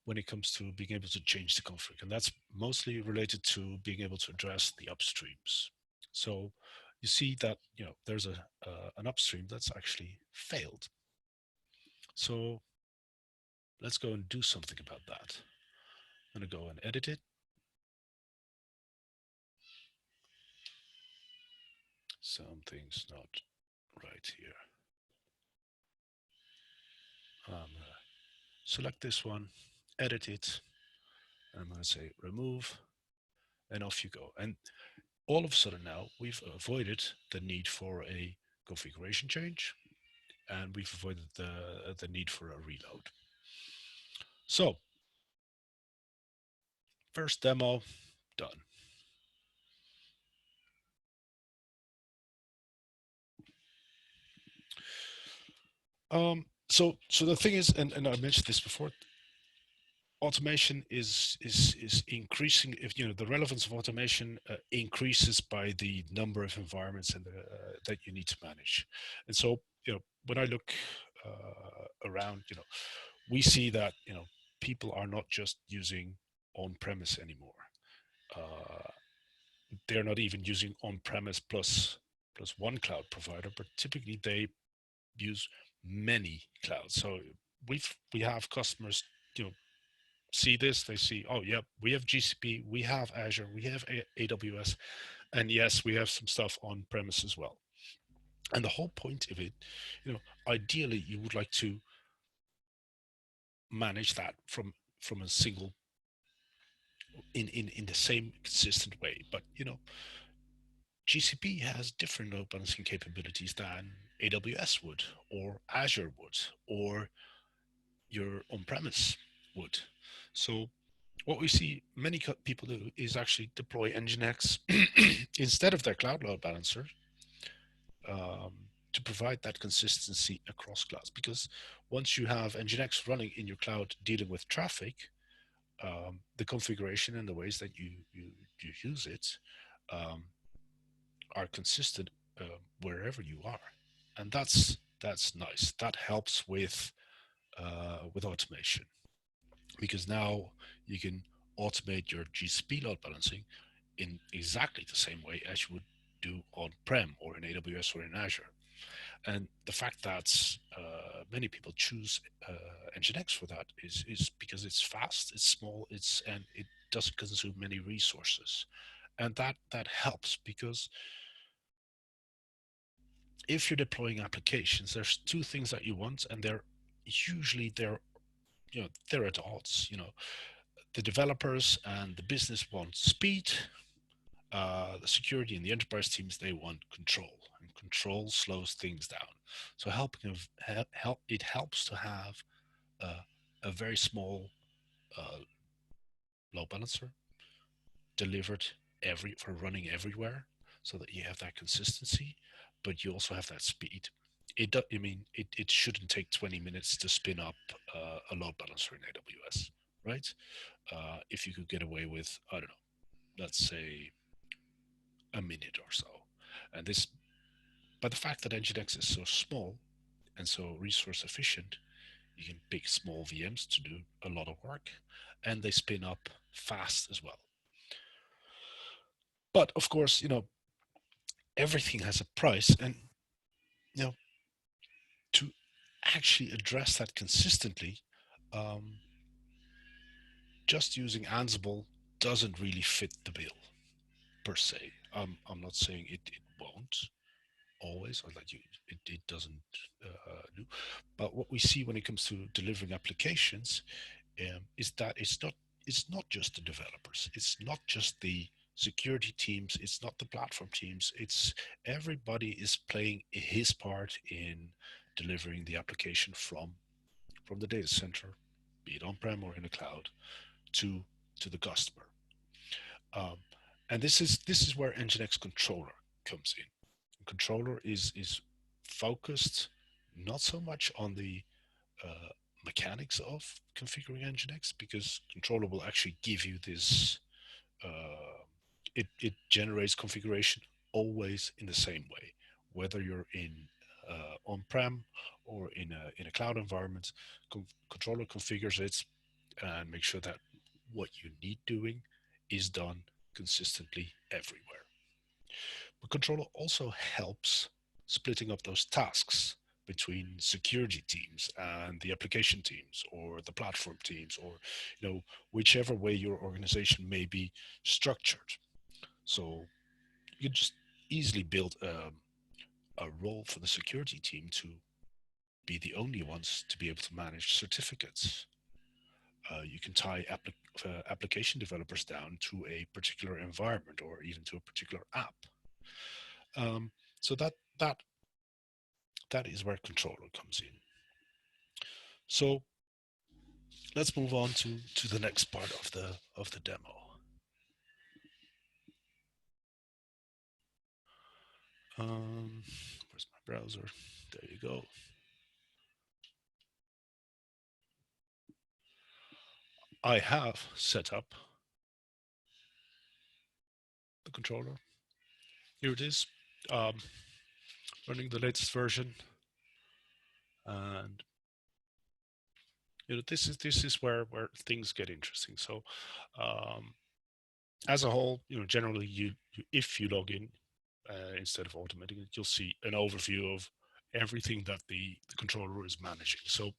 when it comes to being able to change the config, and that's mostly related to being able to address the upstreams. So you see that, you know, there's an upstream that's actually failed. So let's go and do something about that. I'm going to go and edit it. Something's not right here. Select this one, edit it, and I'm going to say remove, and off you go. And all of a sudden now we've avoided the need for a configuration change, and we've avoided the need for a reload. So first demo done. So the thing is, and I mentioned this before, automation is increasing. If you know, the relevance of automation increases by the number of environments and that you need to manage. And so, you know, when I look around, you know, we see that, you know, people are not just using on-premise anymore. They're not even using on-premise plus one cloud provider, but typically they use many clouds. So we have customers, you know, see this, they see, oh yeah, we have GCP, we have Azure, we have AWS, and yes, we have some stuff on premise as well. And the whole point of it, you know, ideally you would like to manage that from a single, in the same consistent way. But you know, GCP has different load balancing capabilities than AWS would, or Azure would, or your on-premise would. So what we see many people do is actually deploy NGINX instead of their cloud load balancer, to provide that consistency across clouds. Because once you have NGINX running in your cloud dealing with traffic, the configuration and the ways that you use it are consistent wherever you are, and that's nice. That helps with automation, because now you can automate your GCP load balancing in exactly the same way as you would do on-prem or in AWS or in Azure. And the fact that many people choose NGINX for that is because it's fast, it's small, and it doesn't consume many resources, and that helps, because if you're deploying applications, there's two things that you want, and they're you know, they're at odds. You know, the developers and the business want speed. The security and the enterprise teams, they want control, and control slows things down. So it helps to have a very small load balancer delivered for running everywhere, so that you have that consistency, but you also have that speed. It shouldn't take 20 minutes to spin up a load balancer in AWS, right? If you could get away with, I don't know, let's say a minute or so. And this, but the fact that NGINX is so small and so resource efficient, you can pick small VMs to do a lot of work, and they spin up fast as well. But of course, you know, everything has a price, and you know, to actually address that consistently, just using Ansible doesn't really fit the bill per se. I'm not saying it won't always, or that it doesn't do, but what we see when it comes to delivering applications is that it's not just the developers, it's not just the security teams, it's not the platform teams, it's everybody is playing his part in delivering the application from the data center, be it on-prem or in the cloud, to the customer. And this is where NGINX Controller comes in. Controller is focused not so much on the mechanics of configuring NGINX, because Controller will actually give you this. It generates configuration always in the same way, whether you're in on-prem or in a cloud environment. Controller configures it and make sure that what you need doing is done consistently everywhere. But Controller also helps splitting up those tasks between security teams and the application teams or the platform teams, or whichever way your organization may be structured. So you just easily build a role for the security team to be the only ones to be able to manage certificates. You can tie application developers down to a particular environment or even to a particular app. So that is where Controller comes in. So let's move on to the next part of the demo. Where's my browser? There you go. I have set up the controller. Here it is, running the latest version, and this is where things get interesting. So, as a whole, generally, you if you log in instead of automating it, you'll see an overview of everything that the controller is managing. So,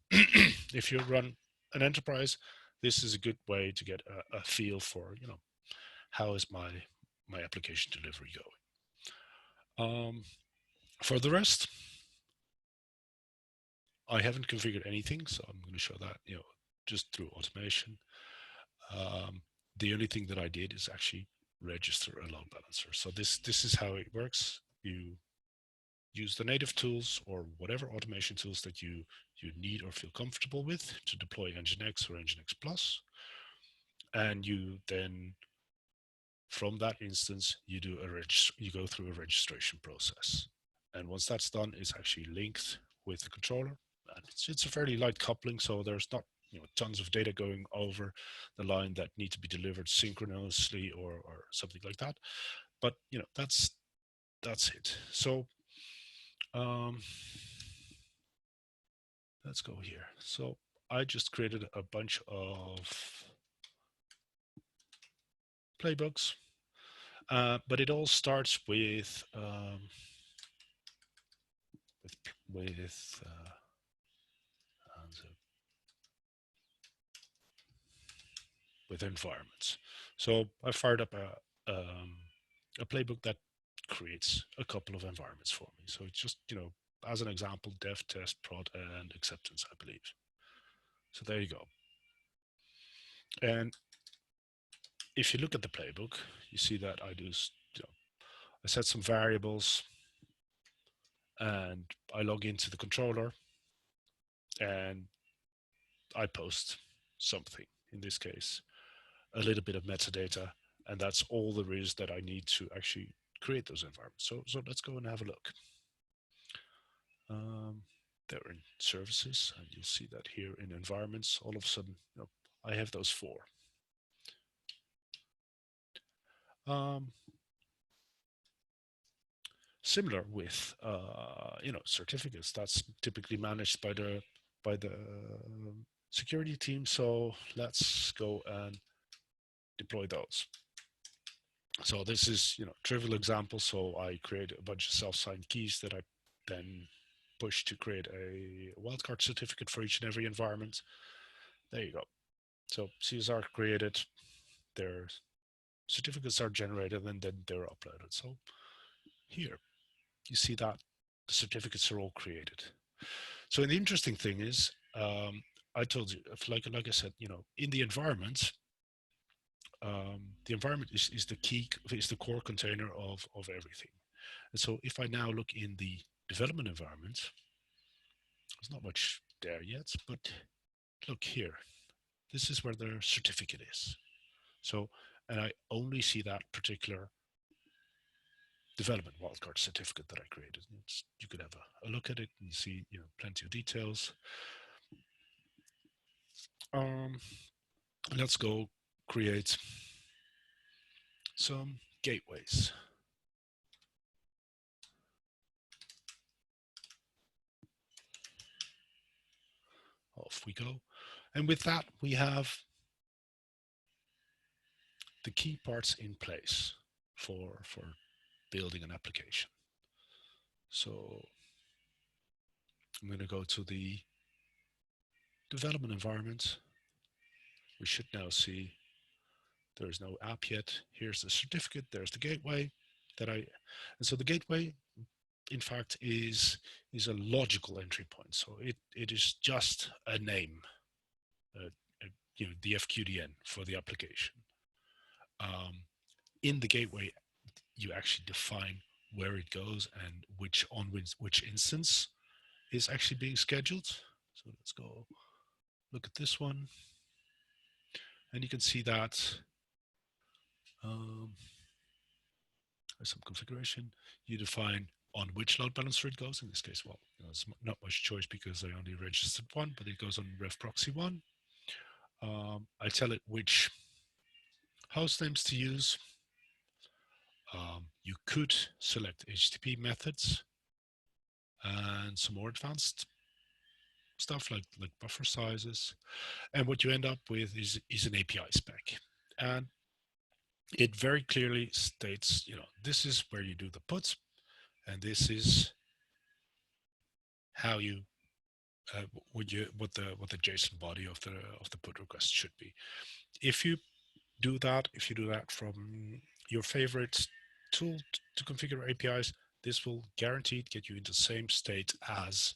if you run an enterprise, this is a good way to get a feel for how is my application delivery going. For the rest, I haven't configured anything, so I'm going to show that just through automation. The only thing that I did is actually register a load balancer. So this is how it works. You use the native tools or whatever automation tools that you need or feel comfortable with to deploy NGINX or NGINX Plus, and you then, from that instance, you go through a registration process. And once that's done, it's actually linked with the controller. And it's a fairly light coupling, so there's not tons of data going over the line that need to be delivered synchronously or something like that. But that's it. So let's go here. So I just created a bunch of playbooks, but it all starts with environments. So I fired up a playbook that creates a couple of environments for me. So it's just, as an example, dev, test, prod, and acceptance, I believe. So there you go. And if you look at the playbook, you see that I do, I set some variables and I log into the controller and I post something, in this case, a little bit of metadata, and that's all there is that I need to actually create those environments. So let's go and have a look. They're in services, and you'll see that here in environments, all of a sudden, I have those 4. Similar with certificates. That's typically managed by the security team. So let's go and deploy those. So this is trivial example. So I create a bunch of self-signed keys that I then push to create a wildcard certificate for each and every environment. There you go. So CSR created, their certificates are generated, and then they're uploaded. So here you see that the certificates are all created. So the interesting thing is, I told you, like I said, in the environment, the environment is the core container of everything. And so if I now look in the development environment, there's not much there yet, but look here. this is where the certificate is. So, and I only see that particular development wildcard certificate that I created. You could have a look at it and see, plenty of details. Let's go create some gateways. Off we go. And with that, we have the key parts in place for building an application. So I'm going to go to the development environment. We should now see there's no app yet. Here's the certificate. There's the gateway and so the gateway, in fact, is a logical entry point. So it is just a name, the FQDN for the application. In the gateway, you actually define where it goes and which instance is actually being scheduled. So let's go look at this one, and you can see that there's some configuration. You define on which load balancer it goes. In this case, well, there's not much choice because I only registered one, but it goes on ref proxy 1. I tell it which host names to use. You could select HTTP methods and some more advanced stuff like buffer sizes. And what you end up with is an API spec. And it very clearly states, this is where you do the puts, and this is how you what the JSON body of the put request should be. If you do that from your favorite tool to configure APIs, this will guaranteed get you into the same state as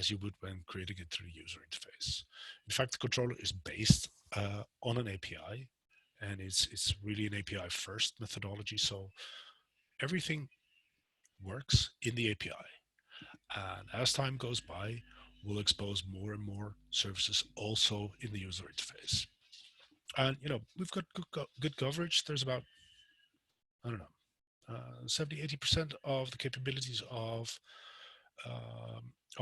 you would when creating it through the user interface. In fact, the controller is based on an API, and it's really an API first methodology. So everything works in the API. And as time goes by, we'll expose more and more services also in the user interface. And we've got good coverage. There's about, I don't know, 70–80% of the capabilities of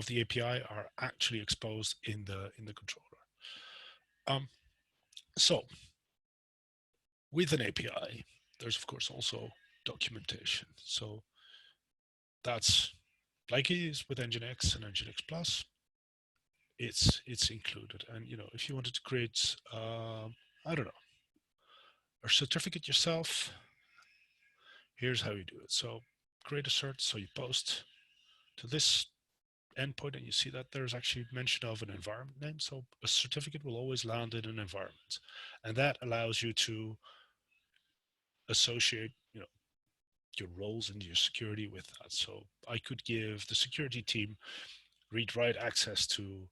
the API are actually exposed in the controller. So with an API, there's of course also documentation. So that's like it is with NGINX and NGINX Plus. It's included. And if you wanted to create, I don't know, a certificate yourself, here's how you do it. So create a cert. So you post to this endpoint, and you see that there's actually mention of an environment name. So a certificate will always land in an environment, and that allows you to associate, your roles and your security with that. So I could give the security team read-write access to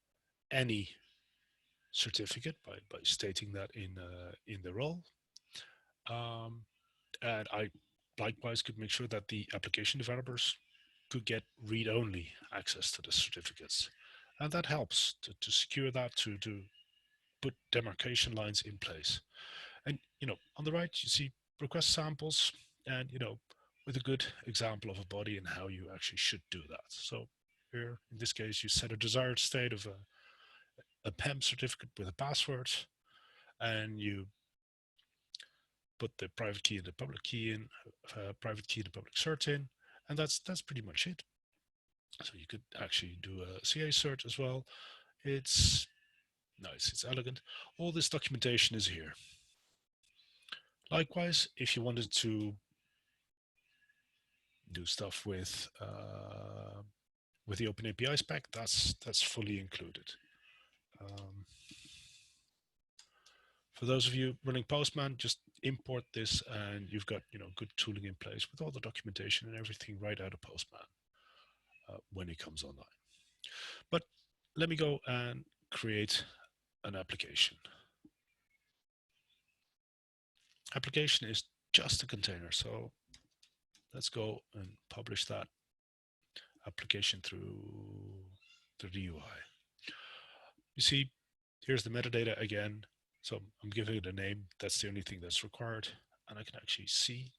any certificate by stating that in the role, and I likewise could make sure that the application developers could get read-only access to the certificates, and that helps to secure that, to put demarcation lines in place. And on the right you see request samples, and with a good example of a body and how you actually should do that. So here in this case you set a desired state of a PEM certificate with a password, and you put the private key and the public key in, private key and the public cert in, and that's pretty much it. So you could actually do a CA cert as well. It's nice, it's elegant. All this documentation is here. Likewise, if you wanted to do stuff with the OpenAPI spec, that's fully included. For those of you running Postman, just import this, and you've got good tooling in place with all the documentation and everything right out of Postman when it comes online. But let me go and create an application. Application is just a container, so let's go and publish that application through the UI. You see, here's the metadata again. So I'm giving it a name. That's the only thing that's required. And I can actually see.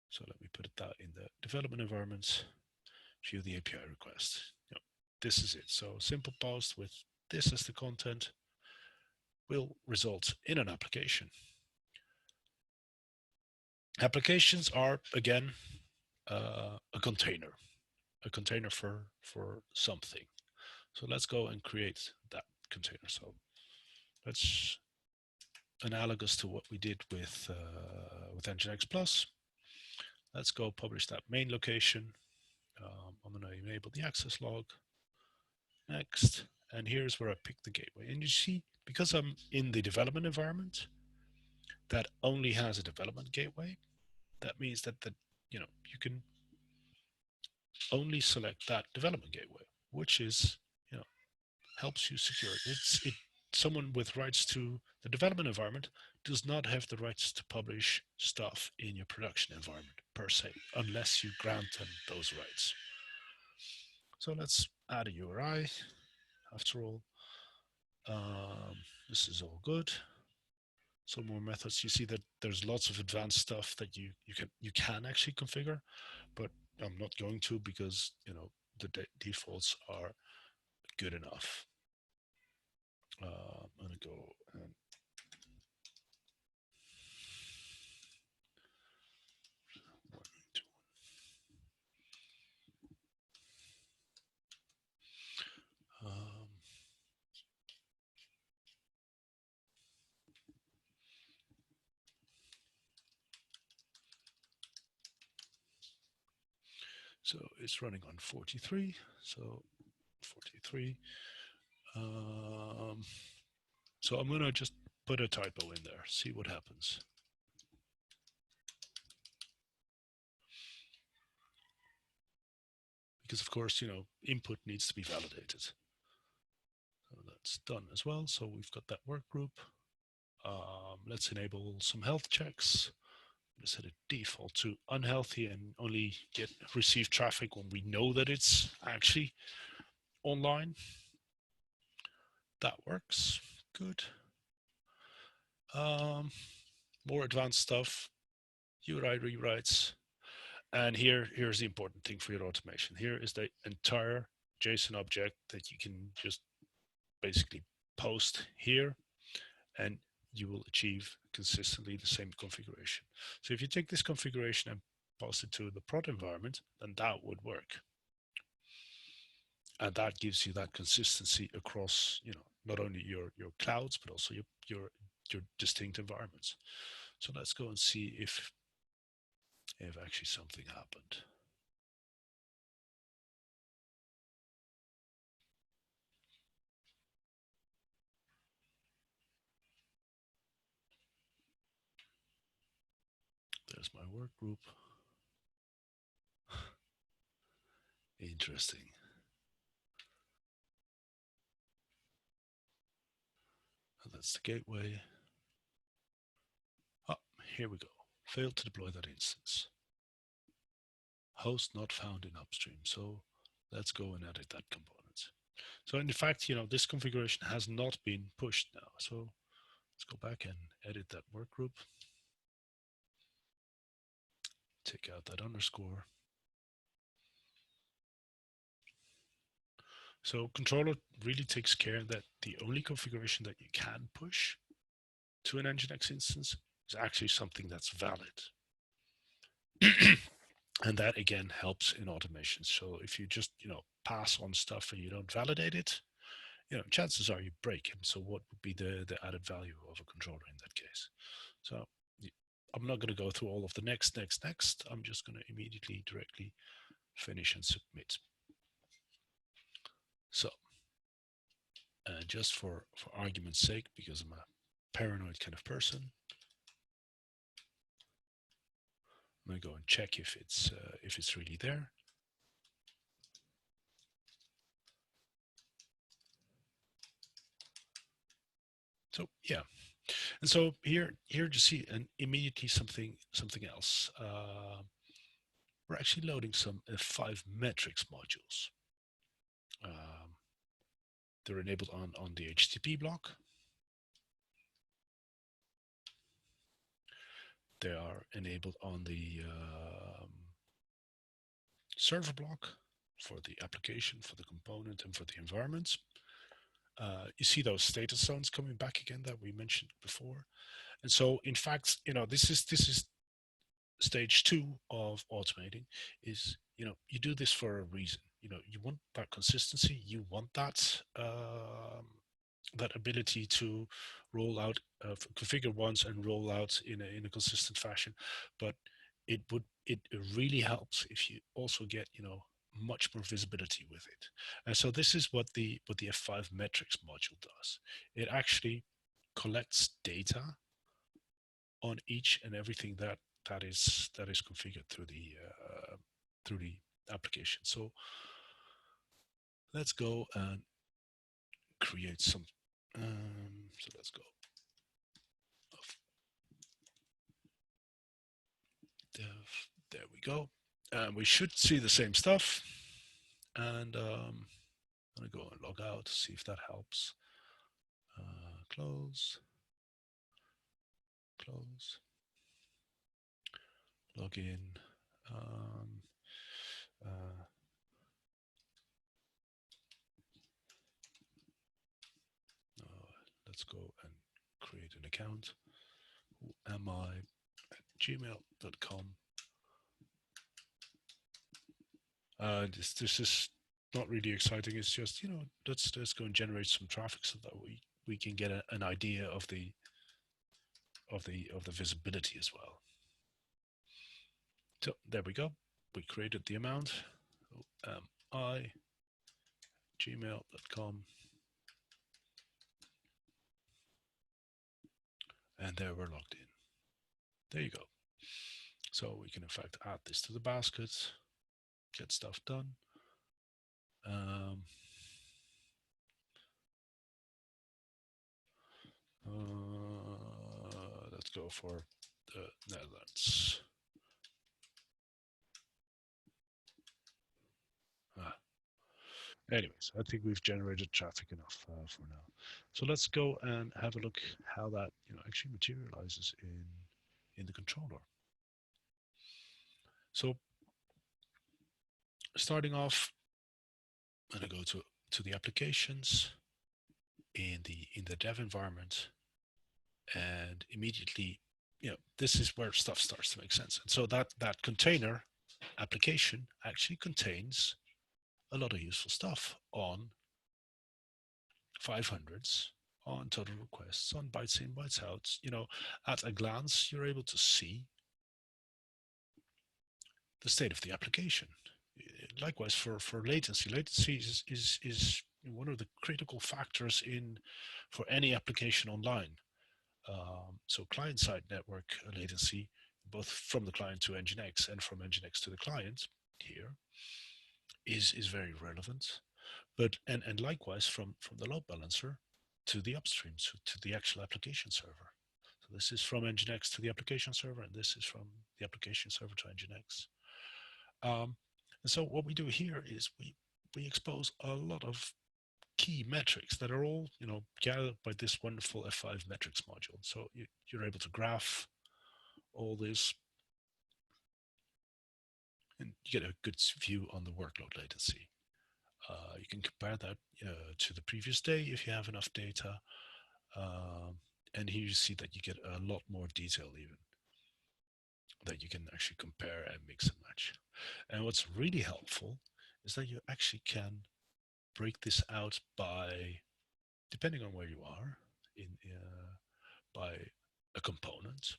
So let me put that in the development environment. View the API request. Yep, this is it. So simple post with this as the content will result in an application. Applications are, again, a container for something. So let's go and create that container. So that's analogous to what we did with NGINX Plus. Let's go publish that main location. I'm going to enable the access log. Next, and here's where I pick the gateway. And you see, because I'm in the development environment that only has a development gateway, that means that you can only select that development gateway, which is, helps you secure it. Someone with rights to the development environment does not have the rights to publish stuff in your production environment per se, unless you grant them those rights. So let's add a URI. After all, this is all good. Some more methods. You see that there's lots of advanced stuff that you can actually configure, but I'm not going to, because the defaults are good enough. I'm going to go and so it's running on 43. So 43. So I'm going to just put a typo in there, see what happens. Because of course, input needs to be validated. So that's done as well. So we've got that work group. Let's enable some health checks. Let's set a default to unhealthy and only receive traffic when we know that it's actually online. That works. Good. More advanced stuff. URI rewrites. And here's the important thing for your automation. Here is the entire JSON object that you can just basically post here, and you will achieve consistently the same configuration. So if you take this configuration and post it to the prod environment, then that would work. And that gives you that consistency across, not only your clouds, but also your distinct environments. So let's go and see if actually something happened. There's my work group. Interesting. And that's the gateway. Oh, here we go. Failed to deploy that instance. Host not found in upstream. So let's go and edit that component. So in fact, this configuration has not been pushed now. So let's go back and edit that work group. Take out that underscore. So controller really takes care that the only configuration that you can push to an NGINX instance is actually something that's valid. And that again helps in automation. So if you just, pass on stuff and you don't validate it, chances are you break it. So what would be the added value of a controller in that case? So I'm not going to go through all of the next. I'm just going to immediately directly finish and submit. So just for argument's sake, because I'm a paranoid kind of person, I'm going to go and check if it's really there. So yeah, and so here you see immediately something else. We're actually loading some 5 metrics modules. They're enabled on the HTTP block. They are enabled on the server block for the application, for the component, and for the environment. You see those status zones coming back again that we mentioned before. And so, in fact, this is stage 2 of automating. Is you do this for a reason. You want that consistency. You want that that ability to roll out, configure once and roll out in a consistent fashion. But it really helps if you also get much more visibility with it. And so this is what the F5 metrics module does. It actually collects data on each and everything that is configured through the application. So let's go and create some. So let's go. Dev. There we go. We should see the same stuff. And I'm gonna go and log out, see if that helps. Close. Close. Log in. Let's go and create an account. Who am I? At gmail.com. This is not really exciting. It's just let's go and generate some traffic so that we can get an idea of the visibility as well. So there we go. We created the amount. I gmail.com. And there we're logged in. There you go. So we can in fact add this to the basket, get stuff done. Let's go for the Netherlands. Anyways, I think we've generated traffic enough for now. So let's go and have a look how that actually materializes in the controller. So starting off, I'm going to go to the applications in the dev environment, and immediately, this is where stuff starts to make sense. And so that container application actually contains a lot of useful stuff on 500s, on total requests, on bytes in, bytes out. At a glance, you're able to see the state of the application. Likewise, for latency. Latency is one of the critical factors for any application online. So client-side network latency, both from the client to NGINX and from NGINX to the client here, is very relevant. But and likewise from the load balancer to the upstream, to the actual application server. So this is from NGINX to the application server, and this is from the application server to NGINX. And so what we do here is we expose a lot of key metrics that are all gathered by this wonderful F5 metrics module. So you're able to graph all this, and you get a good view on the workload latency. You can compare that to the previous day if you have enough data, and here you see that you get a lot more detail even, that you can actually compare and mix and match. And what's really helpful is that you actually can break this out by, depending on where you are, by a component.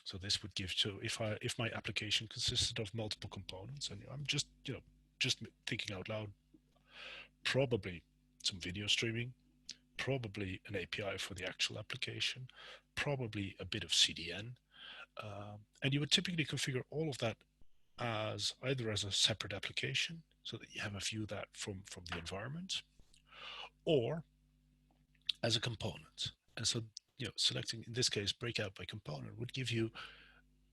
So this would give to, if my application consisted of multiple components, and I'm just thinking out loud, probably some video streaming, probably an API for the actual application, probably a bit of CDN, and you would typically configure all of that as either as a separate application, so that you have a view of that from the environment, or as a component. And so selecting, in this case, breakout by component would give you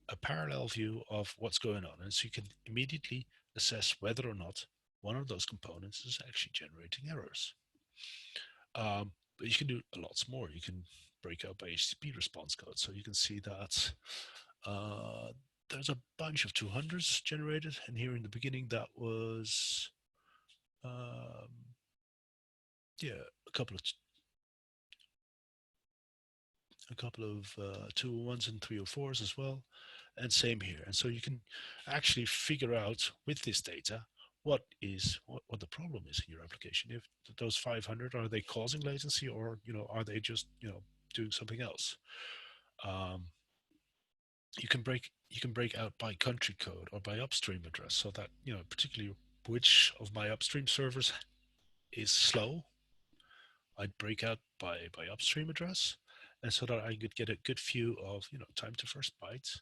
a parallel view of what's going on, and so you can immediately assess whether or not one of those components is actually generating errors. But you can do a lot more. You can breakout by HTTP response code. So you can see that there's a bunch of 200s generated, and here in the beginning that was yeah, a couple of 201s and 304s as well, and same here. And so you can actually figure out with this data what the problem is in your application. If those 500, are they causing latency, or are they just doing something else? You can break out by country code or by upstream address, so that particularly which of my upstream servers is slow. I'd break out by upstream address, and so that I could get a good view of time to first byte,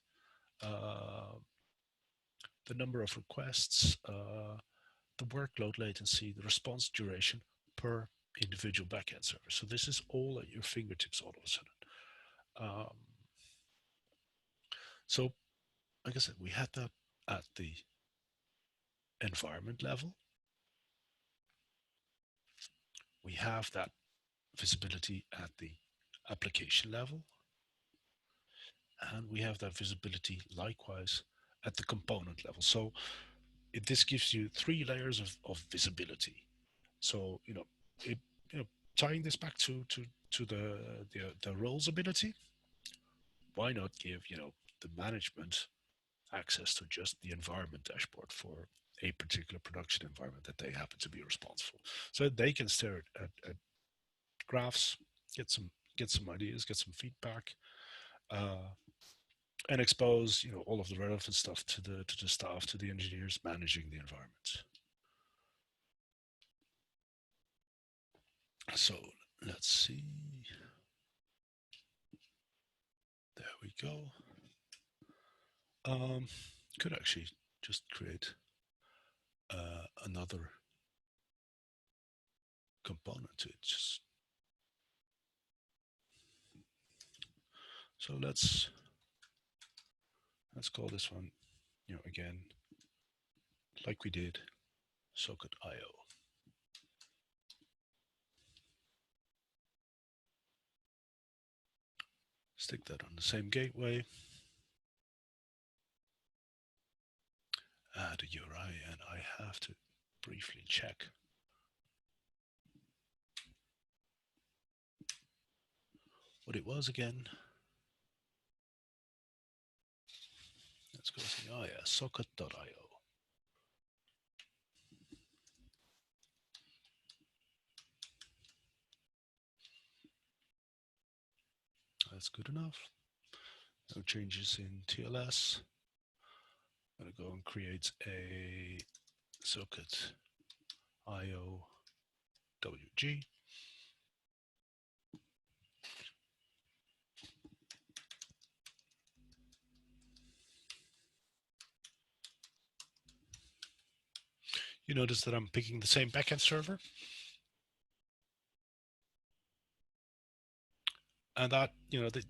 the number of requests, the workload latency, the response duration per individual backend server. So this is all at your fingertips all of a sudden. So like I said, we had that at the environment level. We have that visibility at the application level. And we have that visibility likewise at the component level. So this gives you 3 layers of visibility. So tying this back to the roles ability, why not give the management access to just the environment dashboard for a particular production environment that they happen to be responsible, so they can stare at graphs, get some ideas, get some feedback, and expose all of the relevant stuff to the staff, to the engineers managing the environment. So let's see. There we go. Could actually just create another component to it. So let's call this one, again, like we did, socket.io. Stick that on the same gateway. Add a URI, and I have to briefly check what it was again. Let's go see, oh yeah, socket.io. That's good enough. No changes in TLS. I'm going to go and create a socket.io WG. You notice that I'm picking the same backend server. And that,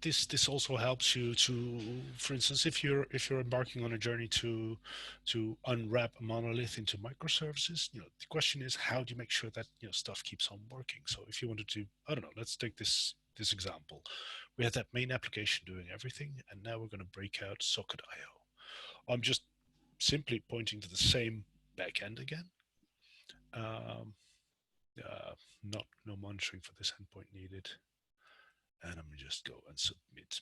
this also helps you to, for instance, if you're embarking on a journey to unwrap a monolith into microservices, the question is, how do you make sure that stuff keeps on working? So if you wanted to, I don't know, let's take this example. We had that main application doing everything, and now we're going to break out socket.io. I'm just simply pointing to the same backend again. No monitoring for this endpoint needed. And I'm going to just go and submit.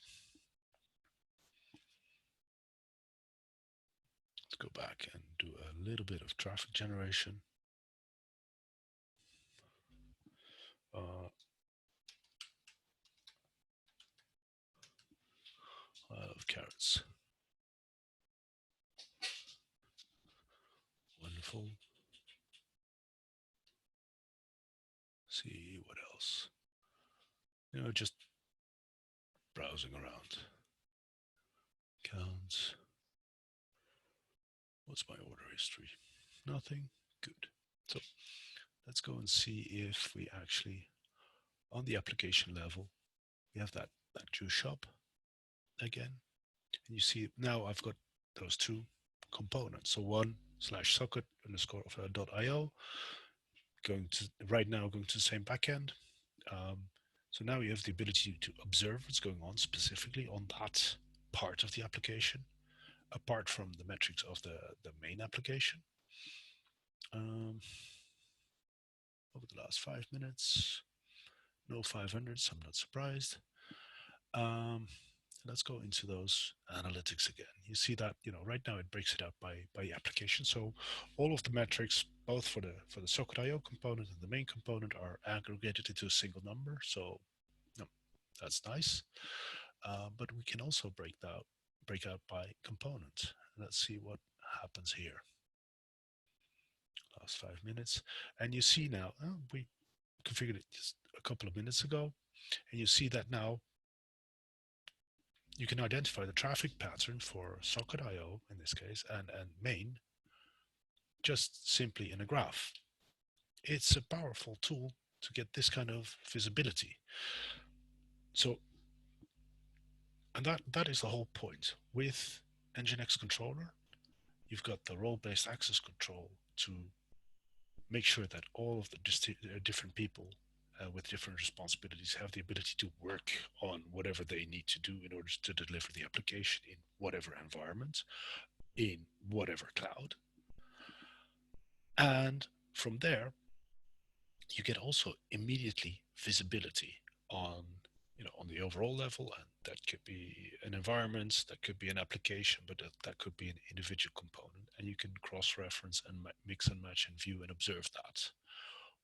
Let's go back and do a little bit of traffic generation. A lot of carrots. Wonderful. See what else. Just browsing around. Counts. What's my order history? Nothing. Good. So let's go and see if we actually, on the application level, we have that juice shop again. And you see now I've got those 2 components. So one /socket_.io, going to the same backend. So now you have the ability to observe what's going on specifically on that part of the application, apart from the metrics of the main application. Over the last 5 minutes, no 500s, I'm not surprised. Let's go into those analytics again. You see that, right now it breaks it up by application. So all of the metrics, both for the socket.io component and the main component, are aggregated into a single number. So that's nice. But we can also break out by component. Let's see what happens here. Last 5 minutes, and you see now we configured it just a couple of minutes ago, and you see that now you can identify the traffic pattern for socket.io in this case and main just simply in a graph. It's a powerful tool to get this kind of visibility. So, and that is the whole point. With NGINX controller, you've got the role-based access control to make sure that all of the different people with different responsibilities have the ability to work on whatever they need to do in order to deliver the application in whatever environment, in whatever cloud. And from there, you get also immediately visibility on, on the overall level, and that could be an environment, that could be an application, but that could be an individual component, and you can cross-reference and mix and match and view and observe that,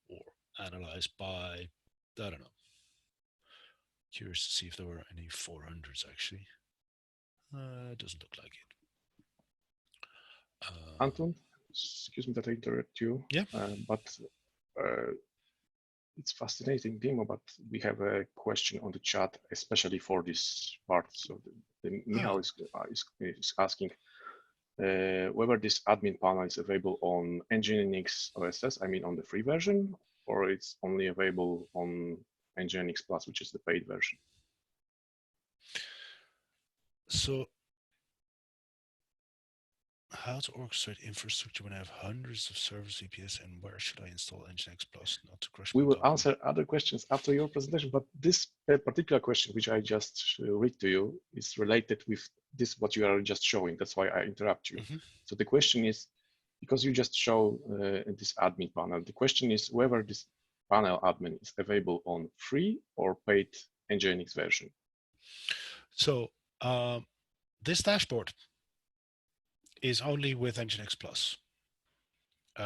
or analyze by, I don't know. Curious to see if there were any 400s actually. It doesn't look like it. Antoon, excuse me that I interrupt you. Yeah. But it's fascinating demo, but we have a question on the chat, especially for this part. So Michal is asking whether this admin panel is available on NGINX OSS, I mean on the free version, or it's only available on NGINX Plus, which is the paid version. So how to orchestrate infrastructure when I have hundreds of servers, VPS, and where should I install NGINX Plus not to crush? We will answer other questions after your presentation, but this particular question, which I just read to you, is related with this, what you are just showing. That's why I interrupt you. Mm-hmm. So the question is, because you just show this admin panel, the question is whether this panel admin is available on free or paid NGINX version. So this dashboard is only with NGINX Plus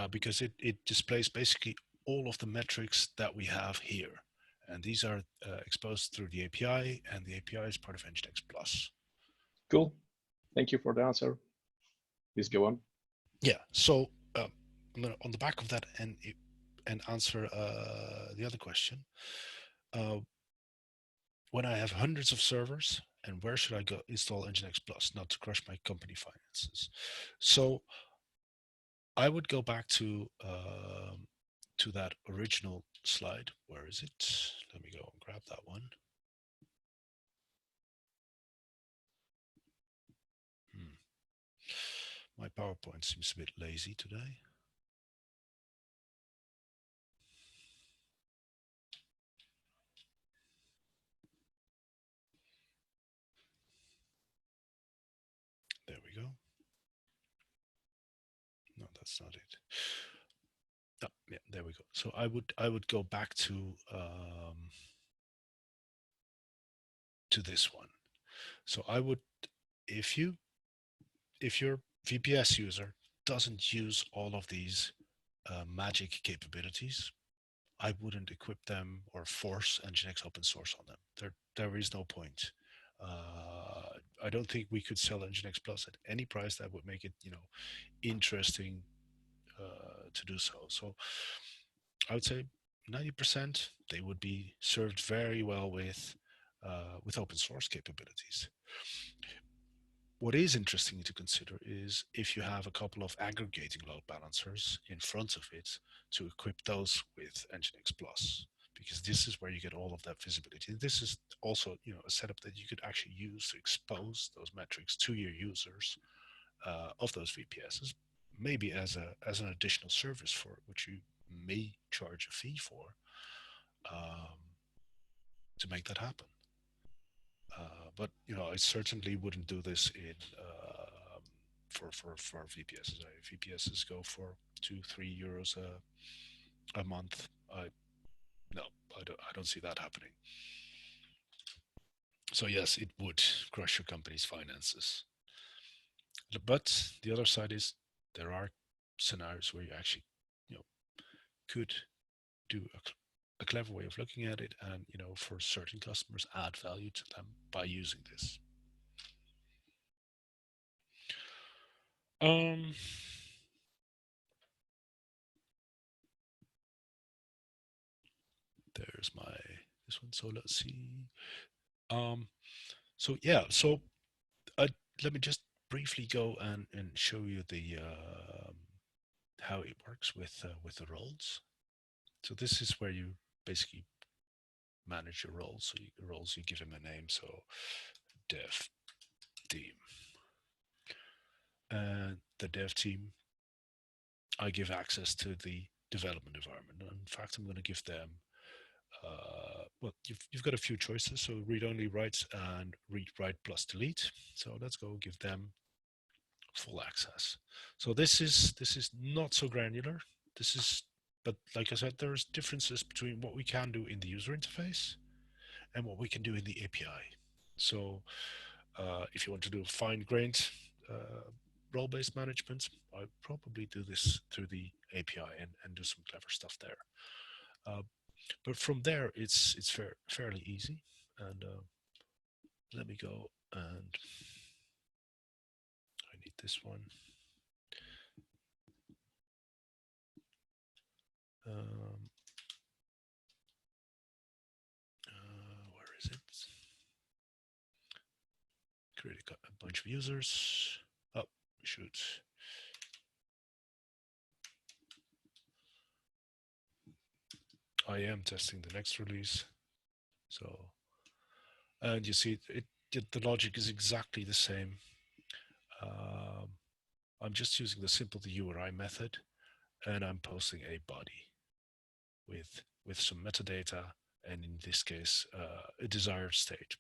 because it displays basically all of the metrics that we have here. And these are exposed through the API, and the API is part of NGINX Plus. Cool. Thank you for the answer. Please go on. Yeah. So I'm gonna, on the back of that, and answer the other question. When I have hundreds of servers, and where should I go install NGINX Plus not to crush my company finances? So I would go back to that original slide. Where is it? Let me go and grab that one. My PowerPoint seems a bit lazy today. There we go. No, that's not it. Oh, yeah, there we go. So I would go back to this one. So I would, if your VPS user doesn't use all of these magic capabilities, I wouldn't equip them or force NGINX open source on them. There is no point. I don't think we could sell NGINX Plus at any price that would make it, interesting to do so. So I would say 90% they would be served very well with open source capabilities. What is interesting to consider is if you have a couple of aggregating load balancers in front of it, to equip those with NGINX Plus, because this is where you get all of that visibility. This is also, a setup that you could actually use to expose those metrics to your users of those VPSs, maybe as an additional service for which you may charge a fee for. make that happen. But I certainly wouldn't do this in for VPSs. VPSs go for €2-3 a month. No, I don't see that happening. So yes, it would crush your company's finances. But the other side is there are scenarios where you actually, could do a clever way of looking at it, and for certain customers add value to them by using this. There's this one. So let's see. So yeah. So let me just briefly go and show you the how it works with the roles. So this is where you basically manage your roles. So you give them a name. So dev team, and the dev team, I give access to the development environment. In fact, I'm going to give them well, you've got a few choices. So read only writes and read write plus delete. So let's go give them full access. So this is not so granular. But like I said, there's differences between what we can do in the user interface and what we can do in the API. So if you want to do fine-grained role-based management, I probably do this through the API and do some clever stuff there. But from there, it's fairly easy. And let me go, and I need this one. Where is it? Create a bunch of users. Oh, shoot. I am testing the next release. So, and you see the logic is exactly the same. I'm just using the simple URI method, and I'm posting a body with some metadata, and in this case, a desired state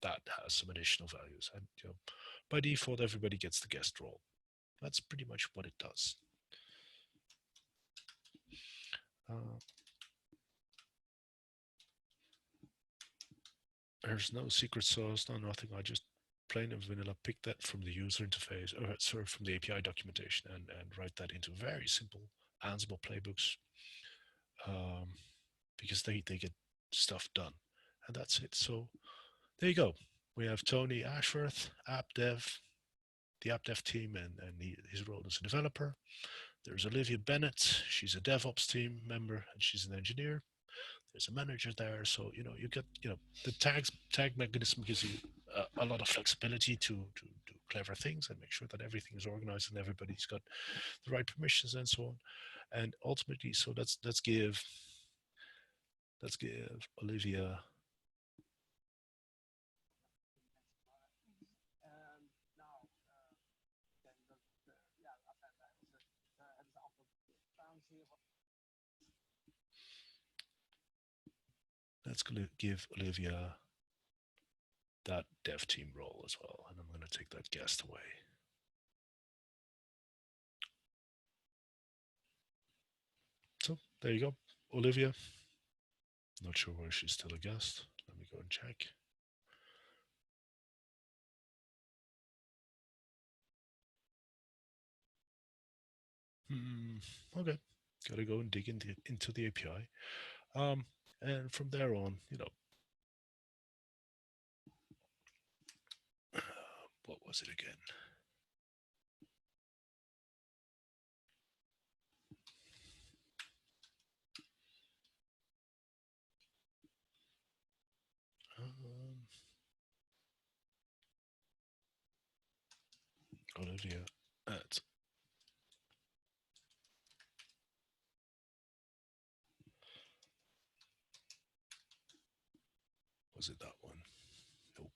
that has some additional values. And by default, everybody gets the guest role. That's pretty much what it does. There's no secret sauce, no nothing. I just plain and vanilla pick that from the user interface, or sorry, from the API documentation, and write that into very simple Ansible playbooks, because they get stuff done, and that's it. So there you go. We have Tony Ashworth, app dev, the app dev team, and his role as a developer. There's Olivia Bennett. She's a DevOps team member, and she's an engineer. There's a manager there. So, you get, the tag mechanism gives you a lot of flexibility to do clever things and make sure that everything is organized and everybody's got the right permissions and so on. And ultimately, so let's give Olivia that dev team role as well. And I'm going to take that guest away. So there you go, Olivia. Not sure why she's still a guest. Let me go and check. Okay, gotta go and dig into the API. And from there on, what was it again? Olivia at was it that one? Nope.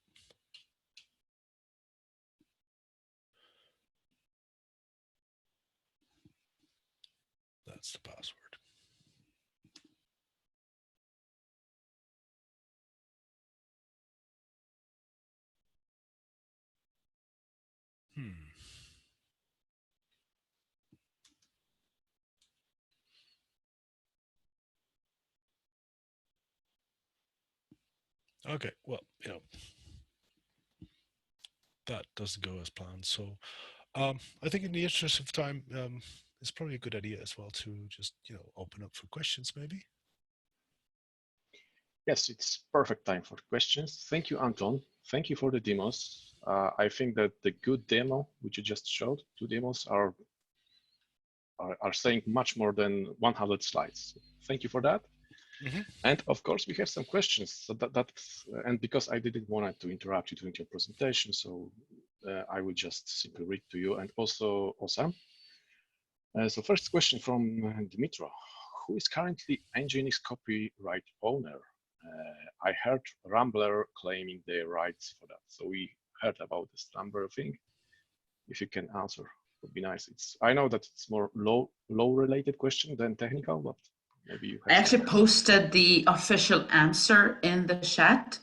That's the password. Okay, well, that doesn't go as planned. So I think in the interest of time, it's probably a good idea as well to just, open up for questions maybe. Yes, it's perfect time for questions. Thank you, Anton. Thank you for the demos. I think that the good demo, which you just showed, 2 demos are saying much more than 100 slides. Thank you for that. And of course, we have some questions. So and because I didn't want to interrupt you during your presentation, so I will just simply read to you and also Åsa. So first question from Dimitra, who is currently NGINX copyright owner? I heard Rambler claiming their rights for that. So we heard about this Rambler thing. If you can answer, would be nice. I know that it's more law related question than technical, but maybe you have. I actually posted the official answer in the chat,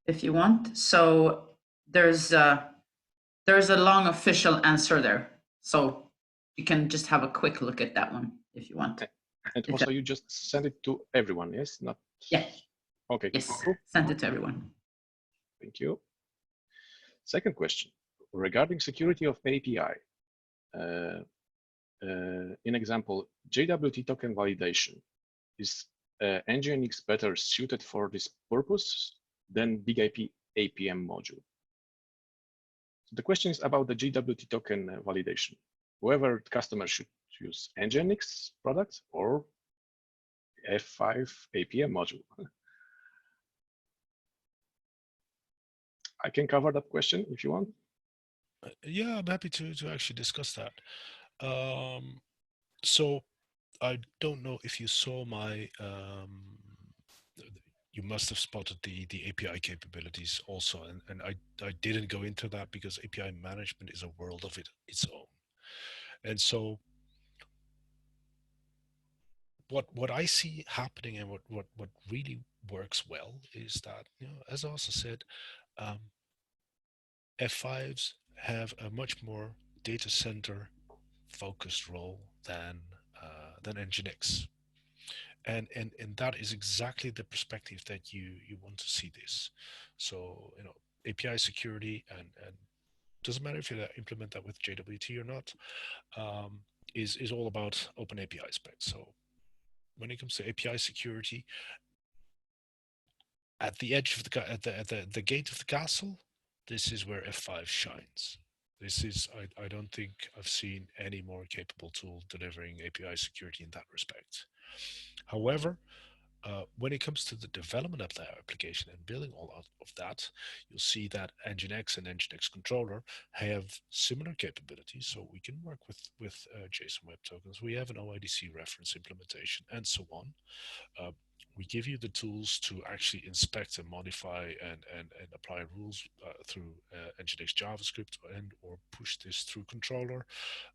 if you want. So there's a long official answer there. So you can just have a quick look at that one if you want. And also, you just send it to everyone, yes? Not. Yeah. Okay. Yes. Cool. Send it to everyone. Thank you. Second question regarding security of API. In example, JWT token validation. Is NGINX better suited for this purpose than BigIP APM module? The question is about the JWT token validation. Whether the customer should use NGINX products or F5 APM module. I can cover that question if you want. Yeah, I'm happy to actually discuss that. So I don't know if you saw my, you must have spotted the API capabilities also, and I didn't go into that because API management is a world of its own. And so what I see happening and what really works well is that, as I also said, F5s have a much more data center focused role than NGINX. And that is exactly the perspective that you want to see this. So, API security and doesn't matter if you implement that with JWT or not, is all about open API specs. So when it comes to API security, at the edge of the gate of the castle, this is where F5 shines. This is, I don't think I've seen any more capable tool delivering API security in that respect. However, when it comes to the development of that application and building all of that, you'll see that NGINX and NGINX Controller have similar capabilities. So we can work with JSON Web Tokens. We have an OIDC reference implementation and so on. We give you the tools to actually inspect and modify and apply rules through NGINX JavaScript and or push this through Controller.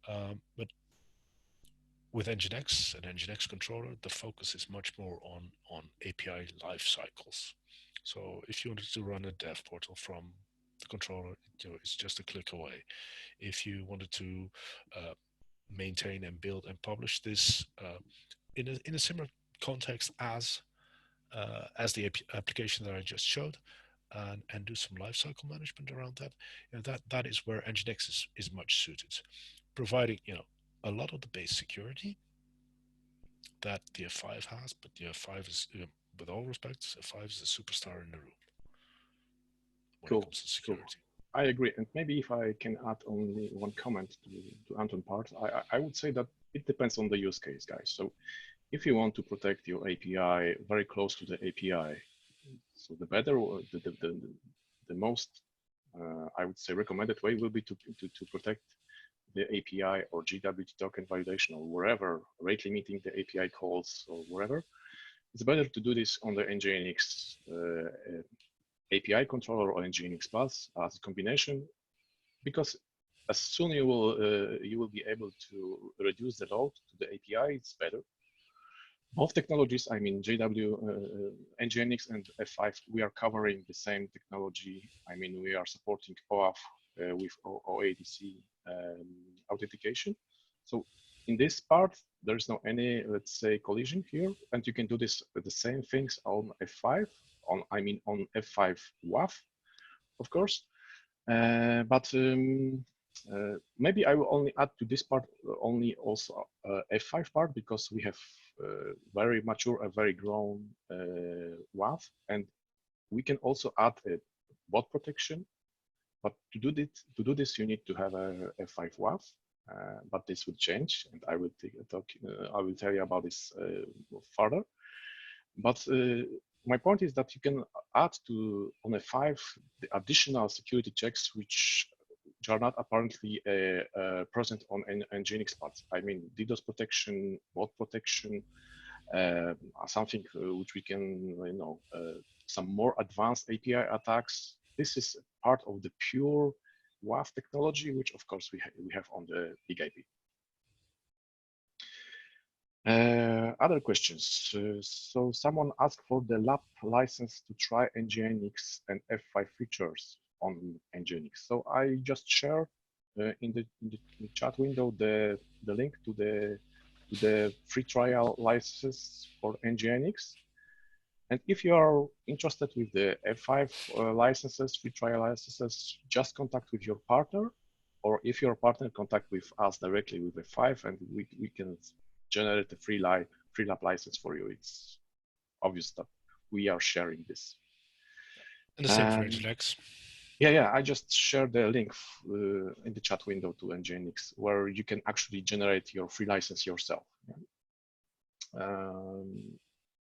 But with NGINX and NGINX Controller, the focus is much more on API life cycles. So if you wanted to run a dev portal from the controller, it's just a click away. If you wanted to maintain and build and publish this in a similar context as the application that I just showed, and do some lifecycle management around that, that is where NGINX is much suited, providing a lot of the base security that the F5 has, but the F5 is, with all respects, F5 is a superstar in the room when it comes to security. Cool. I agree, and maybe if I can add only one comment to Anton part, I would say that it depends on the use case, guys. So if you want to protect your API very close to the API, so the better, the most, I would say, recommended way will be to protect the API or JWT token validation or wherever, rate limiting the API calls or wherever. It's better to do this on the NGINX API controller or NGINX Plus as a combination, because as soon you will be able to reduce the load to the API, it's better. Both technologies, I mean NGINX and F5, we are covering the same technology. I mean, we are supporting OAuth with OADC authentication. So in this part, there's no any, let's say, collision here, and you can do this with the same things on F5, on F5 WAF, of course. Maybe I will only add to this part only also F5 part, because we have very mature, very grown WAF, and we can also add a bot protection. But to do this, you need to have a F5 WAF. But this will change, and I will tell you about this further. But my point is that you can add on F5 the additional security checks which are not apparently present on NGINX parts. I mean, DDoS protection, bot protection, something which we can, some more advanced API attacks. This is part of the pure WAF technology, which of course we have on the big IP. Other questions. So someone asked for the lab license to try NGINX and F5 features on NGINX. So I just share in the chat window the link to the free trial licenses for NGINX. And if you are interested with the F5 licenses, free trial licenses, just contact with your partner, or if your partner contact with us directly with F5, and we can generate a free lab license for you. It's obvious that we are sharing this. And the same for NGINX. Yeah, I just shared the link in the chat window to NGINX, where you can actually generate your free license yourself.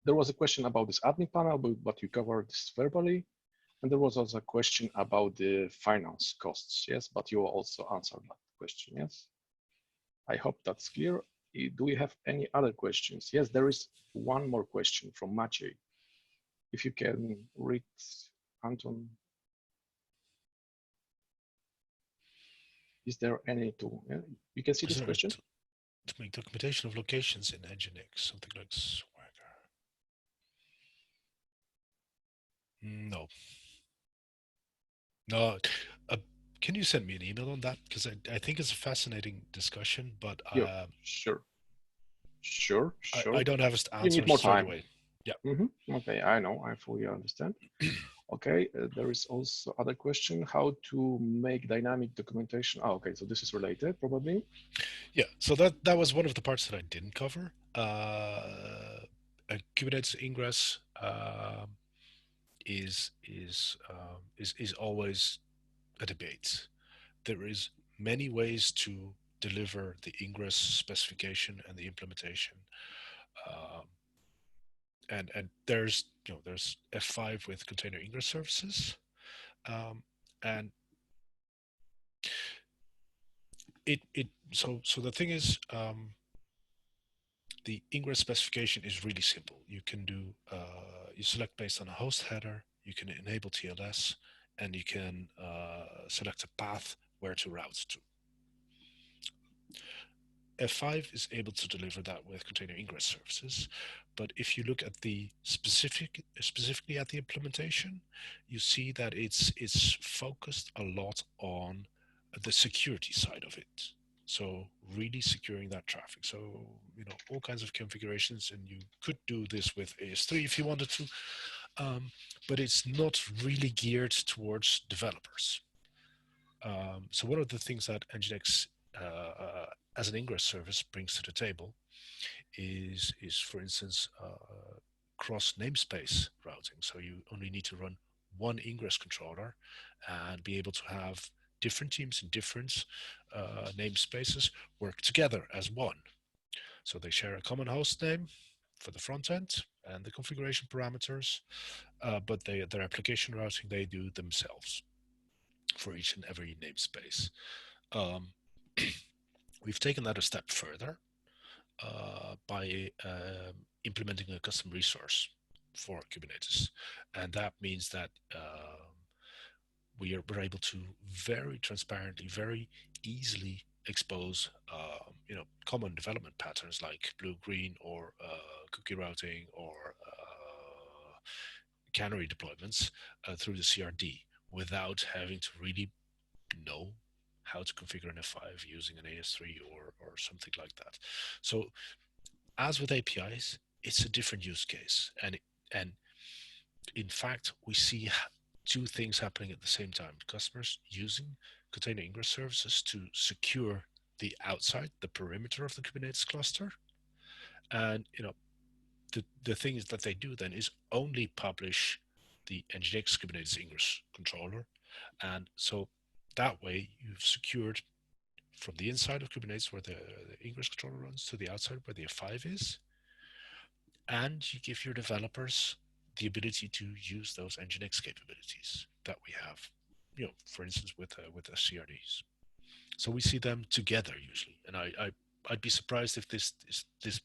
There was a question about this admin panel, but you covered this verbally. And there was also a question about the finance costs, yes, but you also answered that question, yes? I hope that's clear. Do we have any other questions? Yes, there is one more question from Maciej. If you can read, Anton. Is there any tool? Yeah? You can see this question? To make documentation of locations in NGINX, something like Swagger. No. No. Can you send me an email on that? Because I think it's a fascinating discussion, but yeah, sure. I don't have an answer. You need more time. Away. Yeah. Okay, I know. I fully understand. Okay, there is also other question: how to make dynamic documentation. Oh, okay, so this is related, probably. Yeah. So that was one of the parts that I didn't cover. Kubernetes Ingress is always a debate. There is many ways to deliver the Ingress specification and the implementation, and there's F5 with Container Ingress services, and so the thing is, the Ingress specification is really simple. You can do you select based on a host header, you can enable TLS, and you can select a path where to route to. F5 is able to deliver that with Container Ingress services, but if you look at the specifically at the implementation, you see that it's focused a lot on the security side of it. So really securing that traffic. So all kinds of configurations, and you could do this with AS3 if you wanted to, but it's not really geared towards developers. So one of the things that NGINX as an Ingress service brings to the table is for instance, cross namespace routing. So you only need to run one Ingress controller and be able to have different teams in different namespaces work together as one. So they share a common host name for the front end and the configuration parameters, but their application routing they do themselves for each and every namespace. We've taken that a step further by implementing a custom resource for Kubernetes, and that means that we're able to very transparently, very easily expose common development patterns like blue-green or cookie routing or canary deployments through the CRD without having to really know how to configure an F5 using an AS3 or something like that. So as with APIs, it's a different use case. And in fact, we see two things happening at the same time. Customers using container ingress services to secure the outside, the perimeter of the Kubernetes cluster. And the thing is that they do then is only publish the NGINX Kubernetes ingress controller. And so that way you've secured from the inside of Kubernetes where the ingress controller runs to the outside where the F5 is. And you give your developers the ability to use those NGINX capabilities that we have, for instance, with CRDs. So we see them together usually. And I'd be surprised if this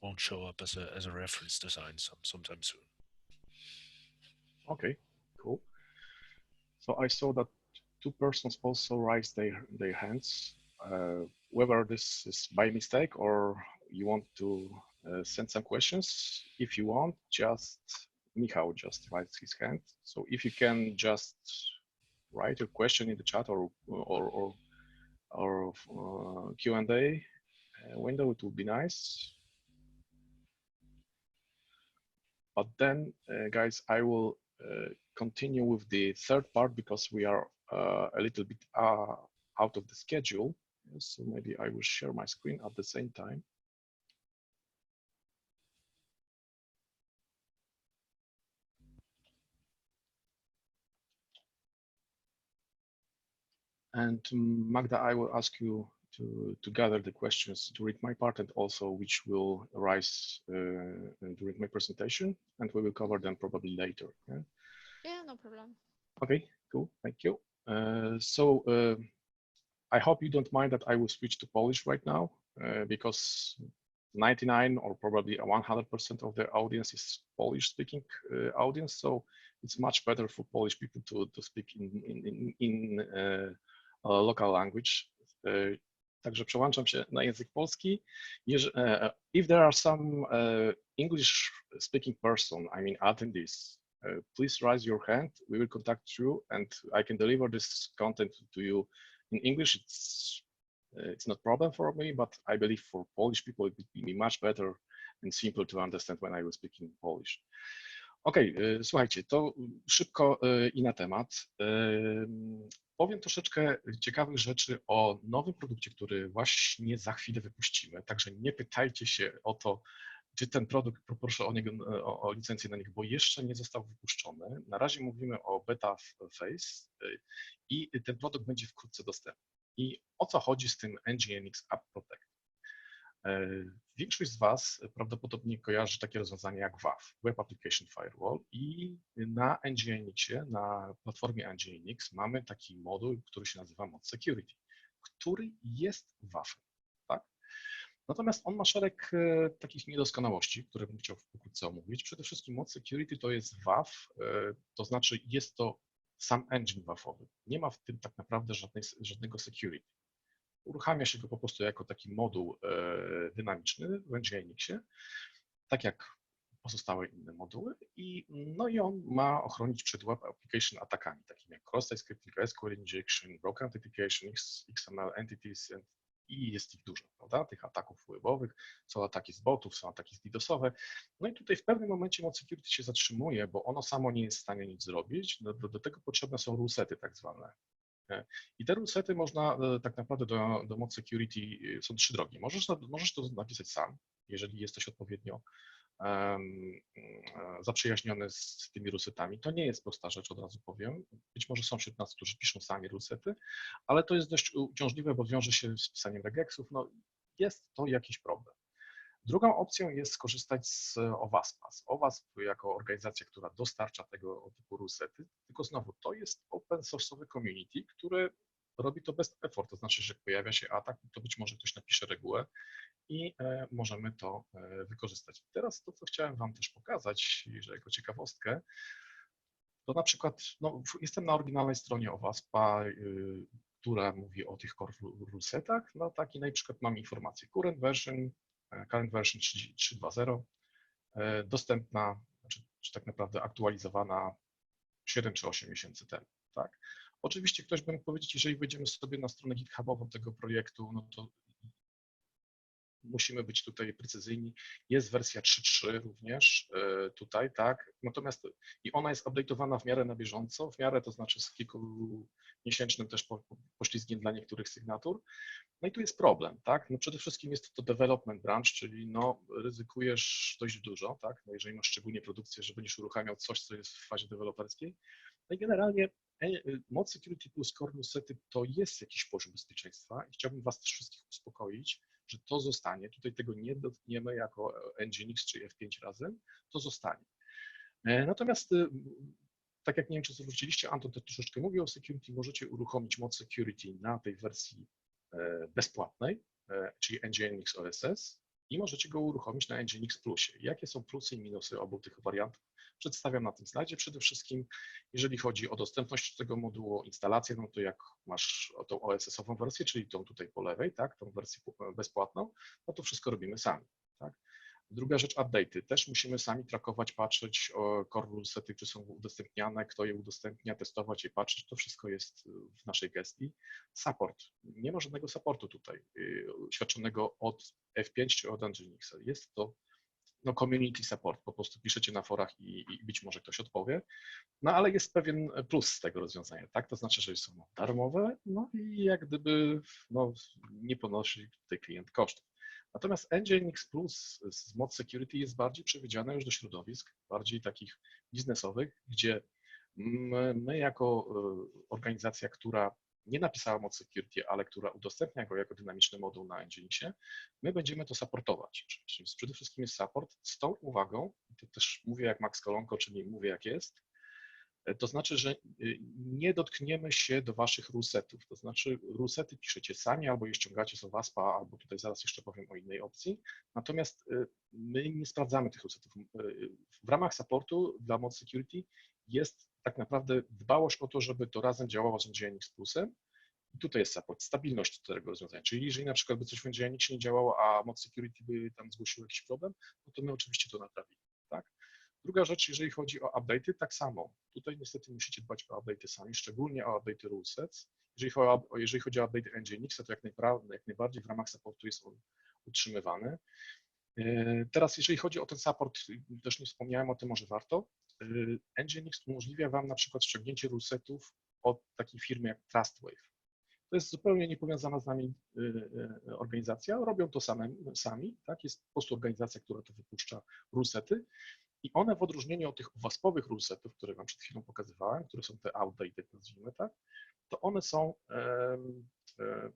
won't show up as a reference design sometime soon. Okay, cool. So I saw that two persons also raised their hands. Whether this is by mistake or you want to send some questions, if you want, Michał just raised his hand. So if you can just write a question in the chat or Q&A window, it would be nice. But then, guys, I will continue with the third part because we are a little bit out of the schedule. So maybe I will share my screen at the same time. And Magda, I will ask you to gather the questions to read my part and also which will arise during my presentation, and we will cover them probably later. Yeah, no problem. Okay, cool, thank you. I hope you don't mind that I will switch to Polish right now because 99 or probably 100% of the audience is Polish-speaking audience, so it's much better for Polish people to speak in local language. Także przełączam się na język polski. If there are some English-speaking person, attendees, please raise your hand. We will contact you, and I can deliver this content to you in English. It's not a problem for me, but I believe for Polish people it would be much better and simple to understand when I will speak in Polish. Okej, słuchajcie, to szybko i na temat. Powiem troszeczkę ciekawych rzeczy o nowym produkcie, który właśnie za chwilę wypuścimy. Także nie pytajcie się o to, czy ten produkt, poproszę o licencję na niego, bo jeszcze nie został wypuszczony. Na razie mówimy o beta phase i ten produkt będzie wkrótce dostępny. I o co chodzi z tym NGINX App Protect? Większość z Was prawdopodobnie kojarzy takie rozwiązanie jak WAF, Web Application Firewall, i na NGINX-ie, na platformie NGINX mamy taki moduł, który się nazywa Mod Security, który jest WAF-em, tak? Natomiast on ma szereg takich niedoskonałości, które bym chciał pokrótce omówić. Przede wszystkim Mod Security to jest WAF, to znaczy jest to sam engine WAF-owy. Nie ma w tym tak naprawdę żadnego security. Uruchamia się go po prostu jako taki moduł dynamiczny w NGINX-ie, tak jak pozostałe inne moduły, i on ma ochronić przed web application atakami, takimi jak cross-site scripting, SQL injection, broken authentication, XML entities, i jest ich dużo, prawda? Tych ataków webowych, są ataki z botów, są ataki z DDoS-owe. No i tutaj w pewnym momencie Mod Security się zatrzymuje, bo ono samo nie jest w stanie nic zrobić. Do tego potrzebne są rulesety tak zwane. I te rulesety można tak naprawdę do Mod Security, są trzy drogi. Możesz to napisać sam, jeżeli jesteś odpowiednio zaprzyjaźniony z tymi rulesetami. To nie jest prosta rzecz, od razu powiem. Być może są wśród nas, którzy piszą sami rulesety, ale to jest dość uciążliwe, bo wiąże się z pisaniem regexów. Jest to jakiś problem. Drugą opcją jest skorzystać z OWASP-a. OWASP jako organizacja, która dostarcza tego typu rulesety, tylko znowu to jest open source'owy community, które robi to bez effort, to znaczy, że jak pojawia się atak, to być może ktoś napisze regułę i możemy to wykorzystać. I teraz to, co chciałem Wam też pokazać, że jako ciekawostkę, to na przykład jestem na oryginalnej stronie OWASP-a, która mówi o tych core rulesetach, tak, i na przykład mam informację current version 3.2.0, dostępna, czy tak naprawdę aktualizowana 7 czy 8 miesięcy temu. Tak? Oczywiście ktoś by mógł powiedzieć, jeżeli wejdziemy sobie na stronę GitHubową tego projektu, no to musimy być tutaj precyzyjni. Jest wersja 3.3 również tutaj, tak. Natomiast i ona jest update'owana w miarę na bieżąco, w miarę to znaczy z kilkumiesięcznym też poślizgiem dla niektórych sygnatur. No i tu jest problem, tak. No przede wszystkim jest to development branch, czyli no ryzykujesz dość dużo, tak. No jeżeli masz szczególnie produkcję, że będziesz uruchamiał coś, co jest w fazie deweloperskiej. No i generalnie Mod Security plus Core Sety to jest jakiś poziom bezpieczeństwa i chciałbym Was też wszystkich uspokoić, że to zostanie, tutaj tego nie dotkniemy jako NGINX czy F5 razem, to zostanie. Natomiast, tak jak nie wiem, czy zwróciliście, Anton też troszeczkę mówił o security, możecie uruchomić Mod Security na tej wersji bezpłatnej, czyli NGINX OSS i możecie go uruchomić na NGINX Plusie. Jakie są plusy i minusy obu tych wariantów? Przedstawiam na tym slajdzie. Przede wszystkim, jeżeli chodzi o dostępność tego modułu, o instalację, no to jak masz tą OSS-ową wersję, czyli tą tutaj po lewej, tak, tą wersję bezpłatną, no to wszystko robimy sami. Tak. Druga rzecz, update'y. Też musimy sami trackować, patrzeć o core sety, które są udostępniane, kto je udostępnia, testować je, patrzeć. To wszystko jest w naszej gestii. Support. Nie ma żadnego supportu tutaj świadczonego od F5 czy od NGINX. Jest to no, community support. Po prostu piszecie na forach i być może ktoś odpowie. No ale jest pewien plus z tego rozwiązania, tak? To znaczy, że są darmowe, no i jak gdyby no, nie ponosi tutaj klient kosztów. Natomiast NGINX Plus z Mod Security jest bardziej przewidziane już do środowisk, bardziej takich biznesowych, gdzie my jako organizacja, która nie napisała Mod Security, ale która udostępnia go jako dynamiczny moduł na NGINXie, my będziemy to supportować. Więc przede wszystkim jest support z tą uwagą, i to też mówię jak Max Kolonko, czyli mówię jak jest, to znaczy, że nie dotkniemy się do Waszych rulesetów, to znaczy rulesety piszecie sami albo je ściągacie z WASP-a, albo tutaj zaraz jeszcze powiem o innej opcji, natomiast my nie sprawdzamy tych rulesetów. W ramach supportu dla Mod Security jest tak naprawdę dbałość o to, żeby to razem działało z NGINX Plusem i tutaj jest support, stabilność tego rozwiązania, czyli jeżeli na przykład by coś w NGINX nie działało, a Mod Security by tam zgłosił jakiś problem, no to my oczywiście to naprawimy, tak? Druga rzecz, jeżeli chodzi o update'y, tak samo. Tutaj niestety musicie dbać o update'y sami, szczególnie o update'y rulesets. Jeżeli chodzi o update'y NGINX, to jak najbardziej w ramach supportu jest on utrzymywany. Teraz, jeżeli chodzi o ten support, też nie wspomniałem o tym, może warto. NGINX umożliwia Wam na przykład ściągnięcie rulesetów od takiej firmy jak Trustwave. To jest zupełnie niepowiązana z nami organizacja, robią to sami, tak? Jest po prostu organizacja, która to wypuszcza rulesety. I one w odróżnieniu od tych WASP-owych rulesetów, które Wam przed chwilą pokazywałem, które są te outdated, nazwijmy tak, to one są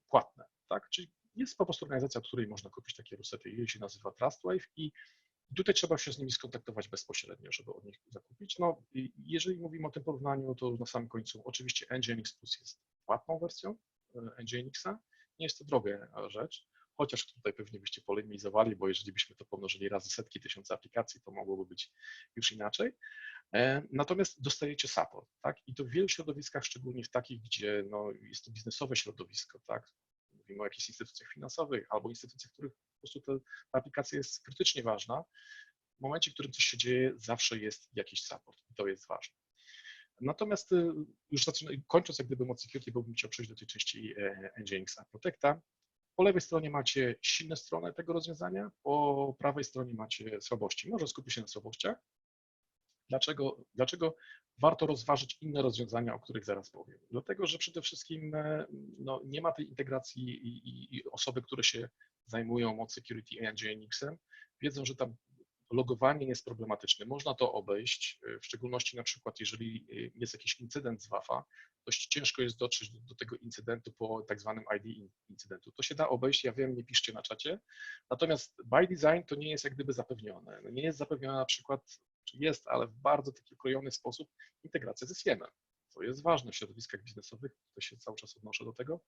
płatne, tak? Czyli jest po prostu organizacja, od której można kupić takie rulesety, jej się nazywa Trustwave i tutaj trzeba się z nimi skontaktować bezpośrednio, żeby od nich zakupić. No, jeżeli mówimy o tym porównaniu, to na samym końcu oczywiście NGINX Plus jest płatną wersją NGINX-a, nie jest to droga rzecz, chociaż tutaj pewnie byście polemizowali, bo jeżeli byśmy to pomnożyli razy setki tysięcy aplikacji, to mogłoby być już inaczej. Natomiast dostajecie support, tak? I to w wielu środowiskach, szczególnie w takich, gdzie no, jest to biznesowe środowisko, tak? Mówimy o jakichś instytucjach finansowych albo instytucjach, w których po prostu ta aplikacja jest krytycznie ważna. W momencie, w którym coś się dzieje, zawsze jest jakiś support i to jest ważne. Natomiast już kończąc jak gdyby Mod Security, byłbym chciał przejść do tej części NGINX App Protecta. Po lewej stronie macie silne strony tego rozwiązania, po prawej stronie macie słabości. Może skupię się na słabościach. Dlaczego warto rozważyć inne rozwiązania, o których zaraz powiem? Dlatego, że przede wszystkim no, nie ma tej integracji i osoby, które się zajmują Mod Security i NGINX-em, wiedzą, że tam logowanie jest problematyczne. Można to obejść, w szczególności na przykład, jeżeli jest jakiś incydent z WAF-a, dość ciężko jest dotrzeć do tego incydentu po tak zwanym ID incydentu. To się da obejść, ja wiem, nie piszcie na czacie, natomiast by design to nie jest jak gdyby zapewnione. No nie jest zapewnione na przykład, czy jest, ale w bardzo taki okrojony sposób integracja ze SIEM-em. To jest ważne w środowiskach biznesowych, to się cały czas odnoszę do tego.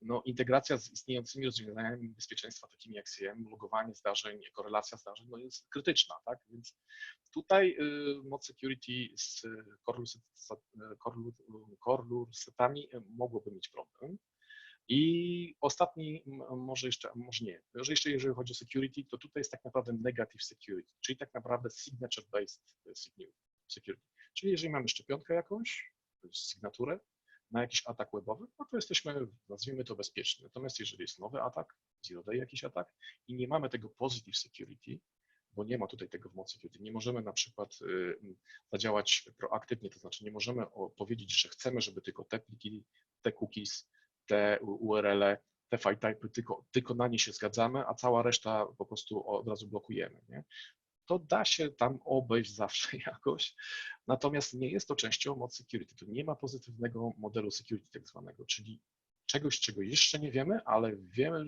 No, integracja z istniejącymi rozwiązaniami bezpieczeństwa, takimi jak SIEM, logowanie zdarzeń, korelacja zdarzeń, no jest krytyczna, tak? Więc tutaj Mod Security z core setami mogłoby mieć problem. I ostatni, może nie, jeżeli chodzi o security, to tutaj jest tak naprawdę negative security, czyli tak naprawdę signature-based security. Czyli jeżeli mamy szczepionkę jakąś, sygnaturę, na jakiś atak webowy, no to jesteśmy, nazwijmy to, bezpieczni. Natomiast jeżeli jest nowy atak, zero day jakiś atak i nie mamy tego positive security, bo nie ma tutaj tego w mocy security, nie możemy na przykład zadziałać proaktywnie, to znaczy nie możemy powiedzieć, że chcemy, żeby tylko te pliki, te cookies, te URL-e, te file typy, tylko na nie się zgadzamy, a cała reszta po prostu od razu blokujemy. Nie? To da się tam obejść zawsze jakoś, natomiast nie jest to częścią mocy security. Tu nie ma pozytywnego modelu security tak zwanego, czyli czegoś, czego jeszcze nie wiemy, ale wiemy,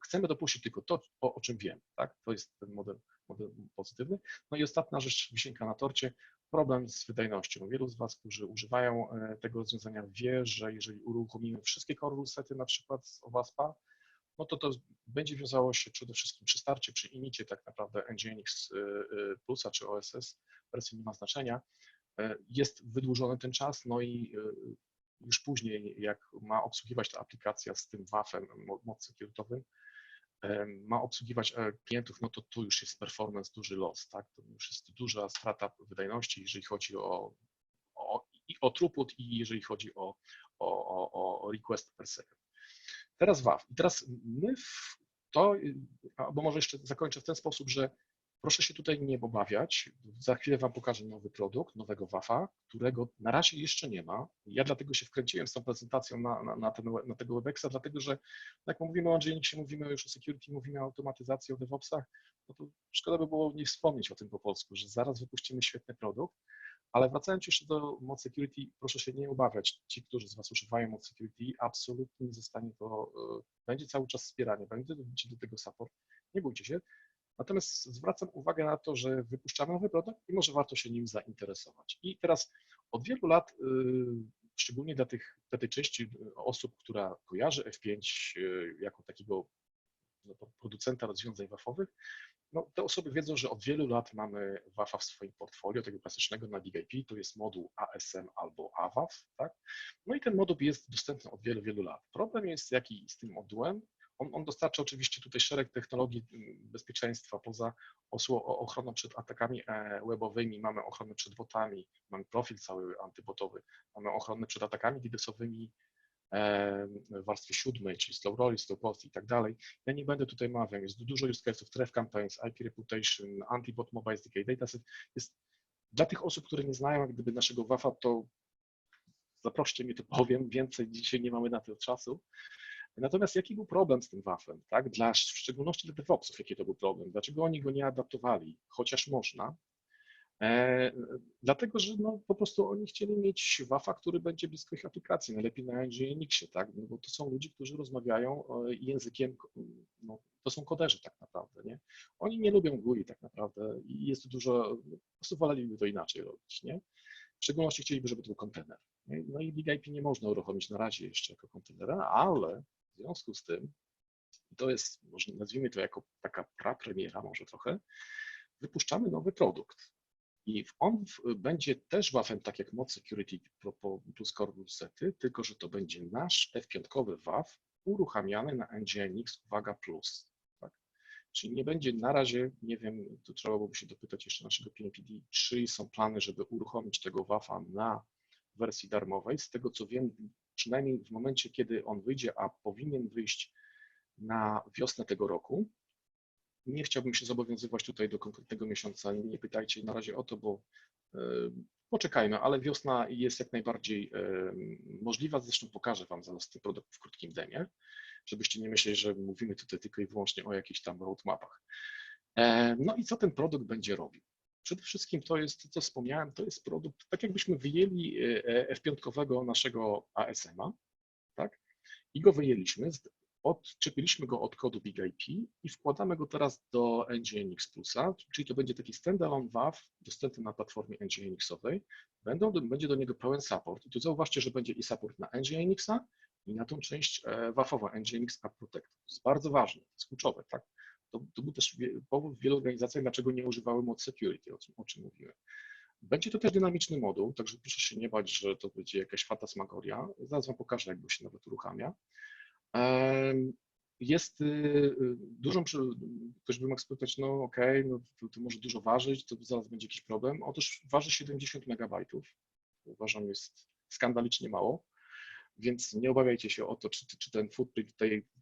chcemy dopuścić tylko to, o czym wiemy. Tak? To jest ten model pozytywny. No i ostatnia rzecz, wisienka na torcie, problem z wydajnością. Wielu z Was, którzy używają tego rozwiązania, wie, że jeżeli uruchomimy wszystkie core rule sety, na przykład z OWASP-a, no to będzie wiązało się przede wszystkim przy starcie, przy inicie tak naprawdę NGINX Plusa czy OSS, wersji nie ma znaczenia, jest wydłużony ten czas, no i już później, jak ma obsługiwać ta aplikacja z tym WAF-em moc securitowym, ma obsługiwać klientów, no to tu już jest performance duży loss, tak? To już jest duża strata wydajności, jeżeli chodzi o throughput i jeżeli chodzi o request per second. Teraz WAF. I teraz my albo może jeszcze zakończę w ten sposób, że proszę się tutaj nie obawiać. Za chwilę Wam pokażę nowy produkt, nowego WAF-a, którego na razie jeszcze nie ma. Ja dlatego się wkręciłem z tą prezentacją na tego Webexa, dlatego że jak mówimy o NGINX-ie, mówimy już o security, mówimy o automatyzacji, o DevOpsach, no to szkoda by było nie wspomnieć o tym po polsku, że zaraz wypuścimy świetny produkt. Ale wracając jeszcze do mod security, proszę się nie obawiać. Ci, którzy z Was używają mod security, absolutnie nie zostanie to, będzie cały czas wspieranie, będzie do tego support, nie bójcie się. Natomiast zwracam uwagę na to, że wypuszczamy nowy produkt i może warto się nim zainteresować. I teraz od wielu lat, szczególnie dla tej części osób, która kojarzy F5 jako takiego producenta rozwiązań WAF-owych, no, te osoby wiedzą, że od wielu lat mamy WAF-a w swoim portfolio, tego klasycznego na BigIP, to jest moduł ASM albo AWAF, tak? No i ten moduł jest dostępny od wielu, wielu lat. Problem jest jaki z tym modułem? On dostarcza oczywiście tutaj szereg technologii bezpieczeństwa, poza ochroną przed atakami webowymi, mamy ochronę przed botami, mamy profil cały antybotowy, mamy ochronę przed atakami DDoS-owymi, w warstwie 7, czyli slow roll, slow post i tak dalej. Ja nie będę tutaj mawiał, jest dużo use case'ów, threat campaigns, IP reputation, anti-bot mobile decay dataset. Jest dla tych osób, które nie znają jak gdyby naszego WAF-a, to zaproście mnie, to powiem więcej, dzisiaj nie mamy na to czasu. Natomiast jaki był problem z tym WAF-em, tak? W szczególności dla DevOpsów, jaki to był problem, dlaczego oni go nie adaptowali, chociaż można? Dlatego, że no, po prostu oni chcieli mieć WAF-a, który będzie blisko ich aplikacji, najlepiej na NGINX-ie, tak? No, bo to są ludzie, którzy rozmawiają językiem, no, to są koderzy tak naprawdę, nie? Oni nie lubią GUI tak naprawdę i jest dużo, po prostu woleliby to inaczej robić, nie? W szczególności chcieliby, żeby to był kontener. Nie? No i BigIP nie można uruchomić na razie jeszcze jako kontenera, ale w związku z tym, to jest, może nazwijmy to jako taka prapremiera może trochę, wypuszczamy nowy produkt. I on będzie też WAF-em, tak jak mod security plus core rule sety, tylko że to będzie nasz F5 WAF uruchamiany na NGINX, uwaga, plus. Tak? Czyli nie będzie na razie, nie wiem, tu trzeba byłoby się dopytać jeszcze naszego PNPD, czy są plany, żeby uruchomić tego WAF-a na wersji darmowej. Z tego co wiem, przynajmniej w momencie, kiedy on wyjdzie, a powinien wyjść na wiosnę tego roku, nie chciałbym się zobowiązywać tutaj do konkretnego miesiąca, nie pytajcie na razie o to, bo poczekajmy, ale wiosna jest jak najbardziej możliwa, zresztą pokażę Wam zaraz ten produkt w krótkim demie, żebyście nie myśleli, że mówimy tutaj tylko i wyłącznie o jakichś tam roadmapach. No i co ten produkt będzie robił? Przede wszystkim to jest, to co wspomniałem, to jest produkt, tak jakbyśmy wyjęli F5 naszego ASM-a, tak? I go wyjęliśmy, odczepiliśmy go od kodu BigIP i wkładamy go teraz do NGINX Plusa, czyli to będzie taki standalone WAF dostępny na platformie NGINX-owej. Będzie do niego pełen support i tu zauważcie, że będzie i support na NGINX-a i na tą część WAF-ową NGINX App Protect. To jest bardzo ważne, to jest kluczowe, tak? To był też powód w wielu organizacjach, dlaczego nie używały mod security, o czym mówiłem. Będzie to też dynamiczny moduł, także proszę się nie bać, że to będzie jakaś fantasmagoria. Zaraz Wam pokażę, jak go się nawet uruchamia. Jest dużą, ktoś by mógł spytać, no okej, no to może dużo ważyć, to zaraz będzie jakiś problem. Otóż waży 70 MB, uważam jest skandalicznie mało. Więc nie obawiajcie się o to, czy ten footprint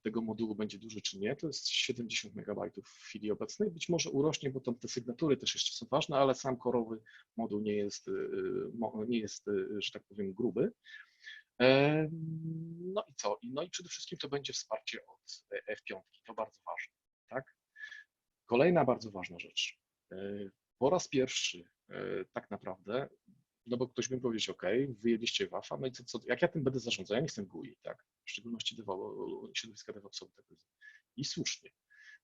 tego modułu będzie duży, czy nie. To jest 70 MB w chwili obecnej. Być może urośnie, bo tam te sygnatury też jeszcze są ważne, ale sam korowy moduł nie jest, że tak powiem, gruby. No i co? No i przede wszystkim to będzie wsparcie od F5. To bardzo ważne. Tak? Kolejna bardzo ważna rzecz. Po raz pierwszy tak naprawdę, no bo ktoś by powiedział, OK, wyjęliście WAF-a, no i co, jak ja tym będę zarządzał? Ja nie jestem GUI, tak? W szczególności środowiska DevOpsowe. I słusznie.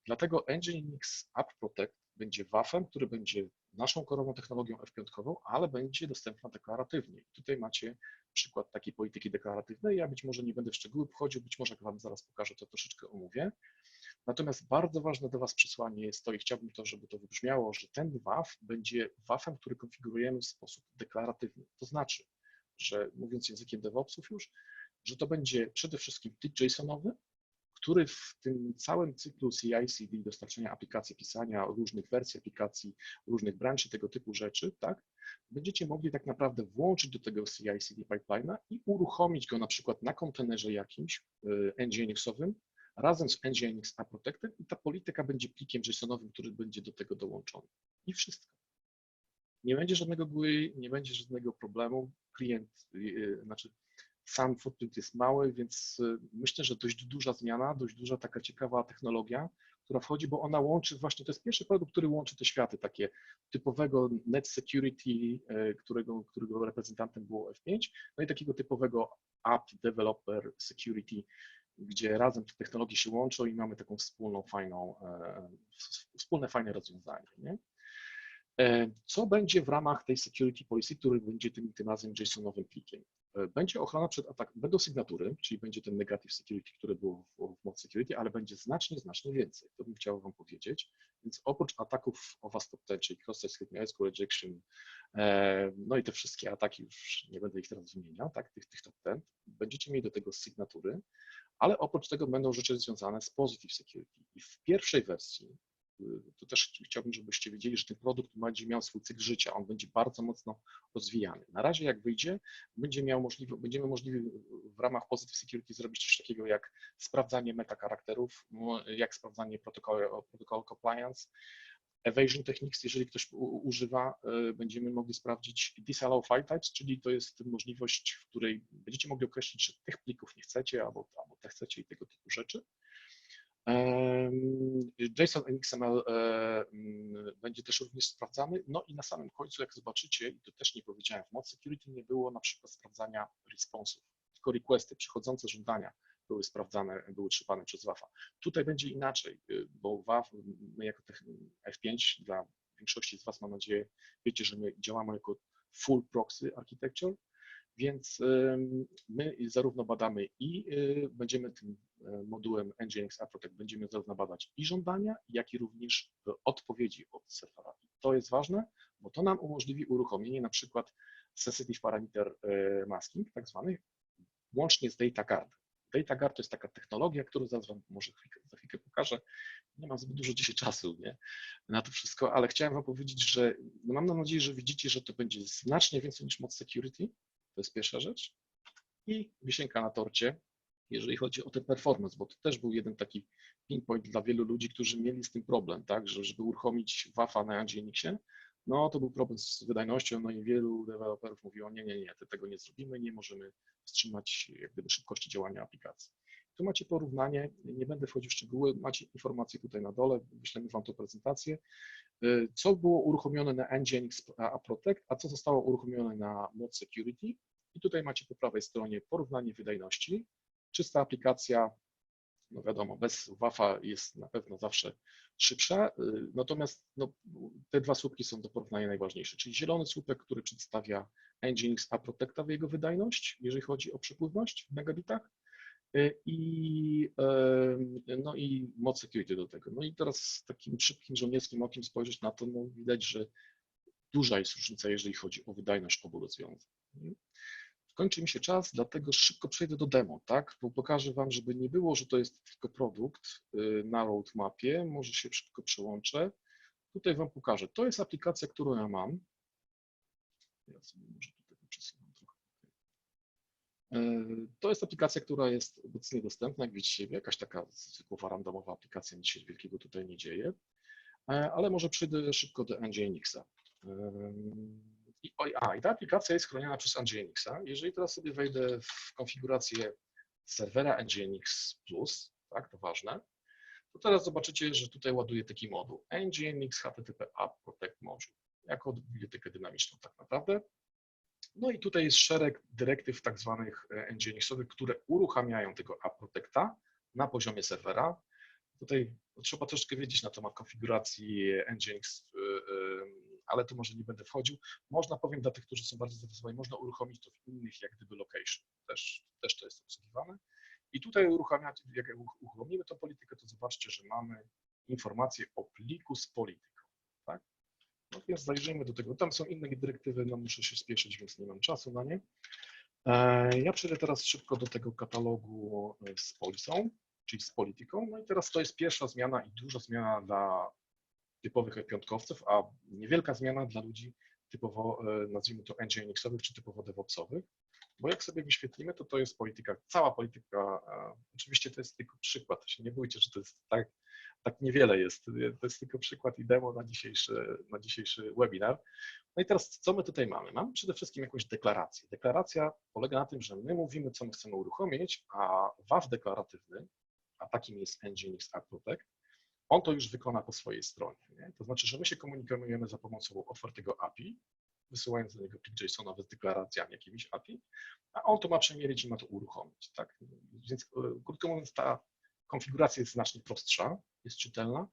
Dlatego NGINX App Protect będzie WAF-em, który będzie naszą korową technologią F5, ale będzie dostępna deklaratywnie. Tutaj macie przykład takiej polityki deklaratywnej. Ja być może nie będę w szczegóły wchodził, być może jak Wam zaraz pokażę, to troszeczkę omówię. Natomiast bardzo ważne do Was przesłanie jest to i chciałbym to, żeby to wybrzmiało, że ten WAF będzie WAF-em, który konfigurujemy w sposób deklaratywny. To znaczy, że mówiąc językiem DevOpsów już, że to będzie przede wszystkim typ JSON-owy, który w tym całym cyklu CI/CD, dostarczania aplikacji, pisania różnych wersji aplikacji, różnych branży, tego typu rzeczy, tak, będziecie mogli tak naprawdę włączyć do tego CI/CD pipeline'a i uruchomić go na przykład na kontenerze jakimś NGINX-owym, razem z NGINX App Protectem i ta polityka będzie plikiem JSON-owym, który będzie do tego dołączony. I wszystko. Nie będzie żadnego GUI, nie będzie żadnego problemu. Klient, znaczy sam footprint jest mały, więc myślę, że dość duża zmiana, dość duża taka ciekawa technologia, która wchodzi, bo ona łączy właśnie, to jest pierwszy produkt, który łączy te światy, takie typowego net security, którego reprezentantem było F5, no i takiego typowego app developer security, gdzie razem te technologie się łączą i mamy taką wspólne, fajne rozwiązanie. Nie? Co będzie w ramach tej security policy, który będzie tym razem JSON-owym plikiem? Będzie ochrona przed atakiem, będą sygnatury, czyli będzie ten negative security, który było w mod security, ale będzie znacznie więcej. To bym chciał Wam powiedzieć. Więc oprócz ataków OWASP top 10, czyli cross-site scripting, SQL rejection, no i te wszystkie ataki, już nie będę ich teraz wymieniał, tak, tych top 10, będziecie mieli do tego sygnatury, ale oprócz tego będą rzeczy związane z positive security. I w pierwszej wersji, to też chciałbym, żebyście wiedzieli, że ten produkt będzie miał swój cykl życia, on będzie bardzo mocno rozwijany. Na razie jak wyjdzie, będziemy możliwi w ramach Positive Security zrobić coś takiego jak sprawdzanie metacharakterów, jak sprawdzanie protocol compliance, evasion techniques, jeżeli ktoś używa, będziemy mogli sprawdzić disallow file types, czyli to jest możliwość, w której będziecie mogli określić, że tych plików nie chcecie, albo te chcecie i tego typu rzeczy. JSON XML będzie też również sprawdzany. No i na samym końcu, jak zobaczycie, i to też nie powiedziałem, w mod security nie było na przykład sprawdzania responsów, tylko requesty, przychodzące żądania były sprawdzane, były trzymane przez WAF-a. Tutaj będzie inaczej, bo WAF, my jako F5, dla większości z Was mam nadzieję, wiecie, że my działamy jako full proxy architecture, więc my zarówno badamy i będziemy tym modułem NGINX App Protect będziemy zarówno badać i żądania, jak i również odpowiedzi od serwera. I to jest ważne, bo to nam umożliwi uruchomienie na przykład sensitive parameter masking, tak zwany, łącznie z data guard. Data guard to jest taka technologia, którą zaraz Wam może za chwilkę pokażę. Nie mam zbyt dużo dzisiaj czasu na to wszystko, ale chciałem Wam powiedzieć, że no mam nadzieję, że widzicie, że to będzie znacznie więcej niż mod security. To jest pierwsza rzecz. I wisienka na torcie, jeżeli chodzi o ten performance, bo to też był jeden taki pinpoint dla wielu ludzi, którzy mieli z tym problem, tak, że żeby uruchomić WAF-a na NGINX-ie, no to był problem z wydajnością, no i wielu deweloperów mówiło, nie, tego nie zrobimy, nie możemy wstrzymać jak gdyby szybkości działania aplikacji. Tu macie porównanie, nie będę wchodził w szczegóły, macie informacje tutaj na dole, wyślemy Wam tą prezentację, co było uruchomione na NGINX App Protect, a co zostało uruchomione na mod security. I tutaj macie po prawej stronie porównanie wydajności. Czysta aplikacja, no wiadomo, bez WAF-a jest na pewno zawsze szybsza, natomiast no, te dwa słupki są do porównania najważniejsze, czyli zielony słupek, który przedstawia NGINX App Protecta w jego wydajność, jeżeli chodzi o przepływność w megabitach, no i mod security do tego. No i teraz takim szybkim żołnierskim okiem spojrzeć na to, no widać, że duża jest różnica, jeżeli chodzi o wydajność obu rozwiązań. Kończy mi się czas, dlatego szybko przejdę do demo, tak? Bo pokażę Wam, żeby nie było, że to jest tylko produkt na roadmapie, może się szybko przełączę. Tutaj Wam pokażę. To jest aplikacja, którą ja mam. Ja sobie może tutaj przesunę trochę. To jest aplikacja, która jest obecnie dostępna, jak widzicie, jakaś taka zwykła randomowa aplikacja, nic się wielkiego tutaj nie dzieje, ale może przyjdę szybko do NGINX-a. I ta aplikacja jest chroniona przez NGINX-a. Jeżeli teraz sobie wejdę w konfigurację serwera NGINX+, tak, to ważne, to teraz zobaczycie, że tutaj ładuje taki moduł NGINX HTTP App Protect Module, jako bibliotekę dynamiczną tak naprawdę. No i tutaj jest szereg dyrektyw tak zwanych NGINX-owych, które uruchamiają tego App Protecta na poziomie serwera. Tutaj trzeba troszkę wiedzieć na temat konfiguracji NGINX, ale to może nie będę wchodził. Można, powiem dla tych, którzy są bardziej zainteresowani, można uruchomić to w innych jak gdyby location. Też to jest obsługiwane. I tutaj jak uruchomimy tą politykę, to zobaczcie, że mamy informację o pliku z polityką. Tak? No więc zajrzyjmy do tego. Tam są inne dyrektywy, no muszę się spieszyć, więc nie mam czasu na nie. Ja przejdę teraz szybko do tego katalogu z policją, czyli z polityką. No i teraz to jest pierwsza zmiana i duża zmiana dla typowych piątkowców, a niewielka zmiana dla ludzi typowo, nazwijmy to NGINX-owych czy typowo DevOpsowych. Bo jak sobie wyświetlimy, to jest polityka, cała polityka, oczywiście to jest tylko przykład, to się nie bójcie, że to jest tak niewiele jest, to jest tylko przykład i demo na dzisiejszy webinar. No i teraz co my tutaj mamy? Mamy przede wszystkim jakąś deklarację. Deklaracja polega na tym, że my mówimy, co my chcemy uruchomić, a WAF deklaratywny, a takim jest NGINX App Protect, on to już wykona po swojej stronie. Nie? To znaczy, że my się komunikujemy za pomocą otwartego API, wysyłając do niego plik JSON-owy z deklaracjami jakimiś API, a on to ma przemierzyć i ma to uruchomić. Tak? Więc krótko mówiąc, ta konfiguracja jest znacznie prostsza, jest czytelna.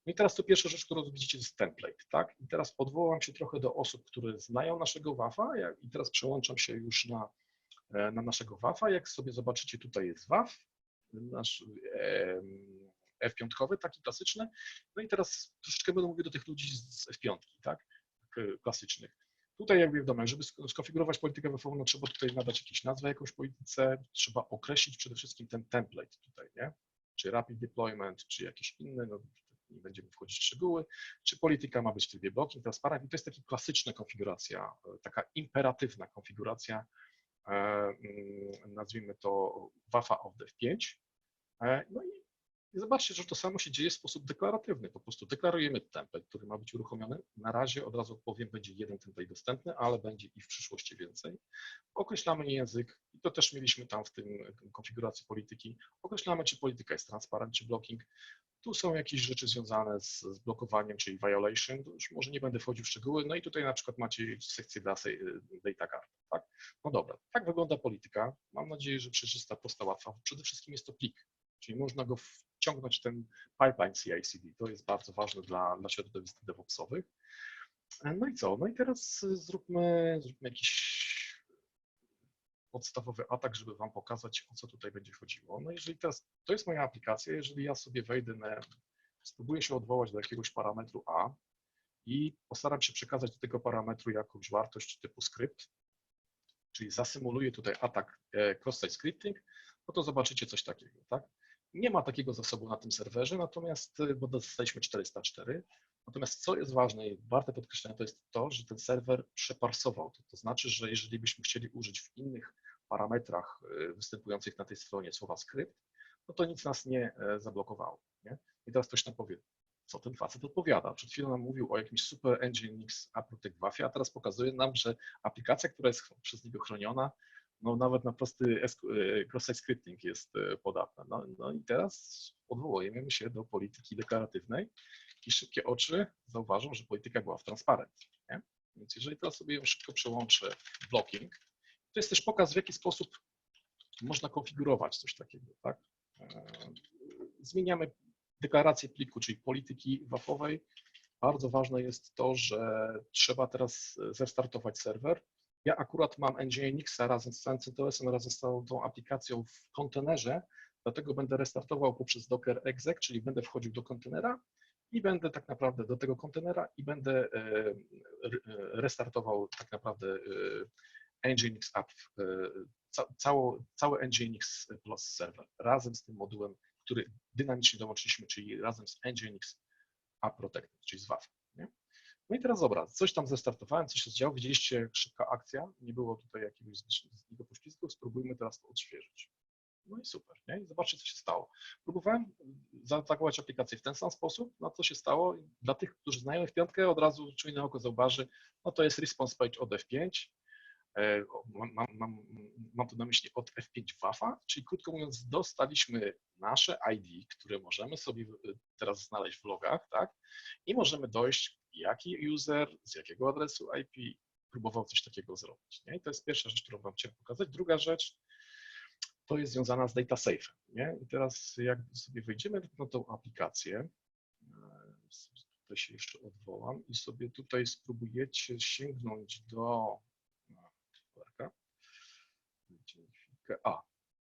No i teraz to pierwsza rzecz, którą widzicie, to jest template. Tak? I teraz odwołam się trochę do osób, które znają naszego WAF-a i teraz przełączam się już na naszego WAF-a. Jak sobie zobaczycie, tutaj jest WAF, nasz F5, taki klasyczny. No i teraz troszeczkę będę mówił do tych ludzi z F5, tak? Klasycznych. Tutaj jak wiadomo, żeby skonfigurować politykę WF, no trzeba tutaj nadać jakąś nazwę jakąś polityce, trzeba określić przede wszystkim ten template tutaj, nie? Czy rapid deployment, czy jakiś inny, no nie będziemy wchodzić w szczegóły, czy polityka ma być w trybie blocking, transparent. I to jest taka klasyczna konfiguracja, taka imperatywna konfiguracja, nazwijmy to WAF-a of Dev5. No i zobaczcie, że to samo się dzieje w sposób deklaratywny. Po prostu deklarujemy template, który ma być uruchomiony. Na razie od razu powiem, będzie jeden template dostępny, ale będzie i w przyszłości więcej. Określamy język i to też mieliśmy tam w tym konfiguracji polityki. Określamy, czy polityka jest transparent, czy blocking. Tu są jakieś rzeczy związane z blokowaniem, czyli violation. To już może nie będę wchodził w szczegóły. No i tutaj na przykład macie sekcję data card. Tak? No dobra, tak wygląda polityka. Mam nadzieję, że przejrzysta, prosta, łatwa. Przede wszystkim jest to plik. Czyli można go wciągnąć ten pipeline CI/CD. To jest bardzo ważne dla środowisk DevOpsowych. No i co? No i teraz zróbmy jakiś podstawowy atak, żeby Wam pokazać, o co tutaj będzie chodziło. No jeżeli teraz, to jest moja aplikacja, jeżeli ja sobie wejdę spróbuję się odwołać do jakiegoś parametru A i postaram się przekazać do tego parametru jakąś wartość typu skrypt, czyli zasymuluję tutaj atak cross-site scripting, no to zobaczycie coś takiego, tak? Nie ma takiego zasobu na tym serwerze, natomiast, bo dostaliśmy 404, natomiast co jest ważne i warte podkreślenia, to jest to, że ten serwer przeparsował. To znaczy, że jeżeli byśmy chcieli użyć w innych parametrach występujących na tej stronie słowa skrypt, no to nic nas nie zablokowało. Nie? I teraz ktoś nam powie, co ten facet odpowiada. Przed chwilą nam mówił o jakimś super NGINX App Protect WAF-ie, a teraz pokazuje nam, że aplikacja, która jest przez niego chroniona, no nawet na prosty cross-site scripting jest podatna. No i teraz odwołujemy się do polityki deklaratywnej i szybkie oczy zauważą, że polityka była w transparent. Nie? Więc jeżeli teraz sobie ją szybko przełączę w blocking, to jest też pokaz, w jaki sposób można konfigurować coś takiego. Tak? Zmieniamy deklarację pliku, czyli polityki WAF-owej. Bardzo ważne jest to, że trzeba teraz zrestartować serwer. Ja akurat mam NGINX-a razem z całym CentOS-em, razem z całą tą aplikacją w kontenerze, dlatego będę restartował poprzez docker exec, czyli będę wchodził do kontenera i będę tak naprawdę do tego kontenera i będę restartował tak naprawdę NGINX App, cały NGINX Plus serwer razem z tym modułem, który dynamicznie dołączyliśmy, czyli razem z NGINX App Protect, czyli z WAF. Nie? No i teraz dobra, coś tam zestartowałem, coś się działo, widzieliście, szybka akcja, nie było tutaj jakiegoś zbytniego poślizgu, spróbujmy teraz to odświeżyć. No i super, nie? I zobaczcie, co się stało. Próbowałem zaatakować aplikację w ten sam sposób, no co się stało? Dla tych, którzy znają F5, od razu czujne oko zauważy, no to jest response page od F5, mam tu na myśli od F5 WAF-a, czyli krótko mówiąc, dostaliśmy nasze ID, które możemy sobie teraz znaleźć w logach, tak? I możemy dojść, jaki user, z jakiego adresu IP próbował coś takiego zrobić, nie? I to jest pierwsza rzecz, którą wam chciałem pokazać. Druga rzecz to jest związana z data safe, nie? I teraz jak sobie wejdziemy na tą aplikację, tutaj się jeszcze odwołam i sobie tutaj spróbujecie sięgnąć do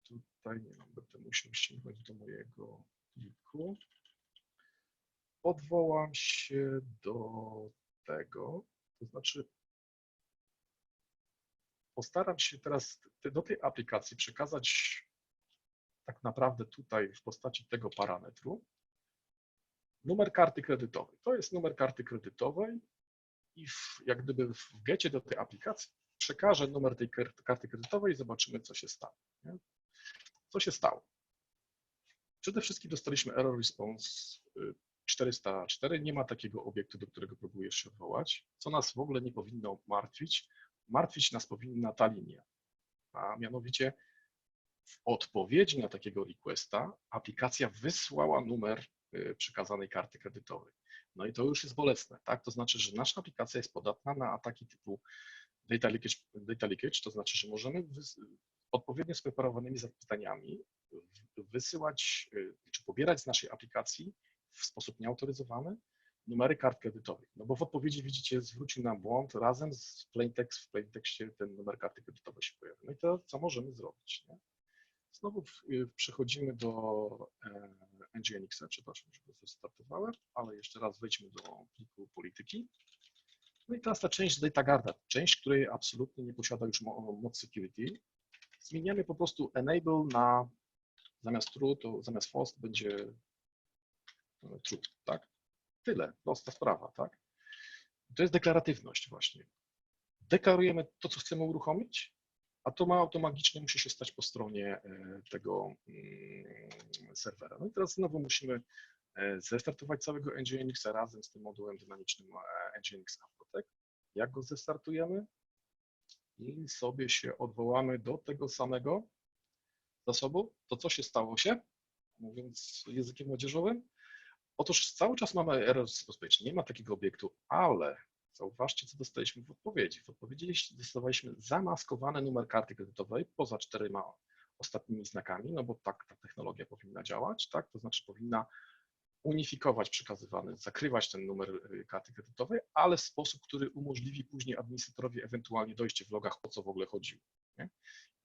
tutaj nie mam, będę musiał sięgnąć do mojego pliku. Odwołam się do tego, to znaczy postaram się teraz do tej aplikacji przekazać tak naprawdę tutaj w postaci tego parametru numer karty kredytowej. To jest numer karty kredytowej i jak gdyby w getcie do tej aplikacji przekażę numer tej karty kredytowej i zobaczymy, co się stało. Nie? Co się stało? Przede wszystkim dostaliśmy error response 404. Nie ma takiego obiektu, do którego próbujesz się odwołać, co nas w ogóle nie powinno martwić. Martwić nas powinna ta linia, a mianowicie w odpowiedzi na takiego requesta aplikacja wysłała numer przekazanej karty kredytowej. No i to już jest bolesne, tak? To znaczy, że nasza aplikacja jest podatna na ataki typu data leakage, to znaczy, że możemy odpowiednio spreparowanymi zapytaniami wysyłać czy pobierać z naszej aplikacji w sposób nieautoryzowany numery kart kredytowych. No bo w odpowiedzi widzicie, zwrócił nam błąd, razem z plaintext, w plaintekście ten numer karty kredytowej się pojawia. No i to co możemy zrobić? Nie? Znowu przechodzimy do NGINX, przepraszam, że to startowałem, ale jeszcze raz wejdźmy do pliku polityki. No i teraz ta część data guarda, część, której absolutnie nie posiada już moc security. Zmieniamy po prostu enable na zamiast true, to zamiast false to będzie true, tak? Tyle, prosta sprawa, tak? To jest deklaratywność właśnie. Deklarujemy to, co chcemy uruchomić, a to automatycznie musi się stać po stronie tego serwera. No i teraz znowu musimy zestartować całego NGINX razem z tym modułem dynamicznym NGINX App Protect. Jak go zestartujemy? I sobie się odwołamy do tego samego zasobu. To co się stało się, mówiąc językiem młodzieżowym? Otóż cały czas mamy error page, nie ma takiego obiektu, ale zauważcie, co dostaliśmy w odpowiedzi. W odpowiedzi dostawaliśmy zamaskowany numer karty kredytowej poza 4 ostatnimi znakami, no bo tak ta technologia powinna działać, tak? To znaczy powinna unifikować przekazywany, zakrywać ten numer karty kredytowej, ale w sposób, który umożliwi później administratorowi ewentualnie dojście w logach, o co w ogóle chodziło. Nie?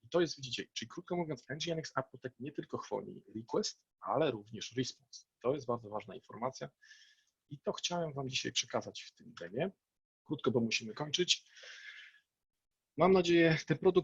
I to jest, widzicie, czyli krótko mówiąc, NGINX App Protect nie tylko chroni request, ale również response. To jest bardzo ważna informacja i to chciałem Wam dzisiaj przekazać w tym demie. Krótko, bo musimy kończyć. Mam nadzieję, ten produkt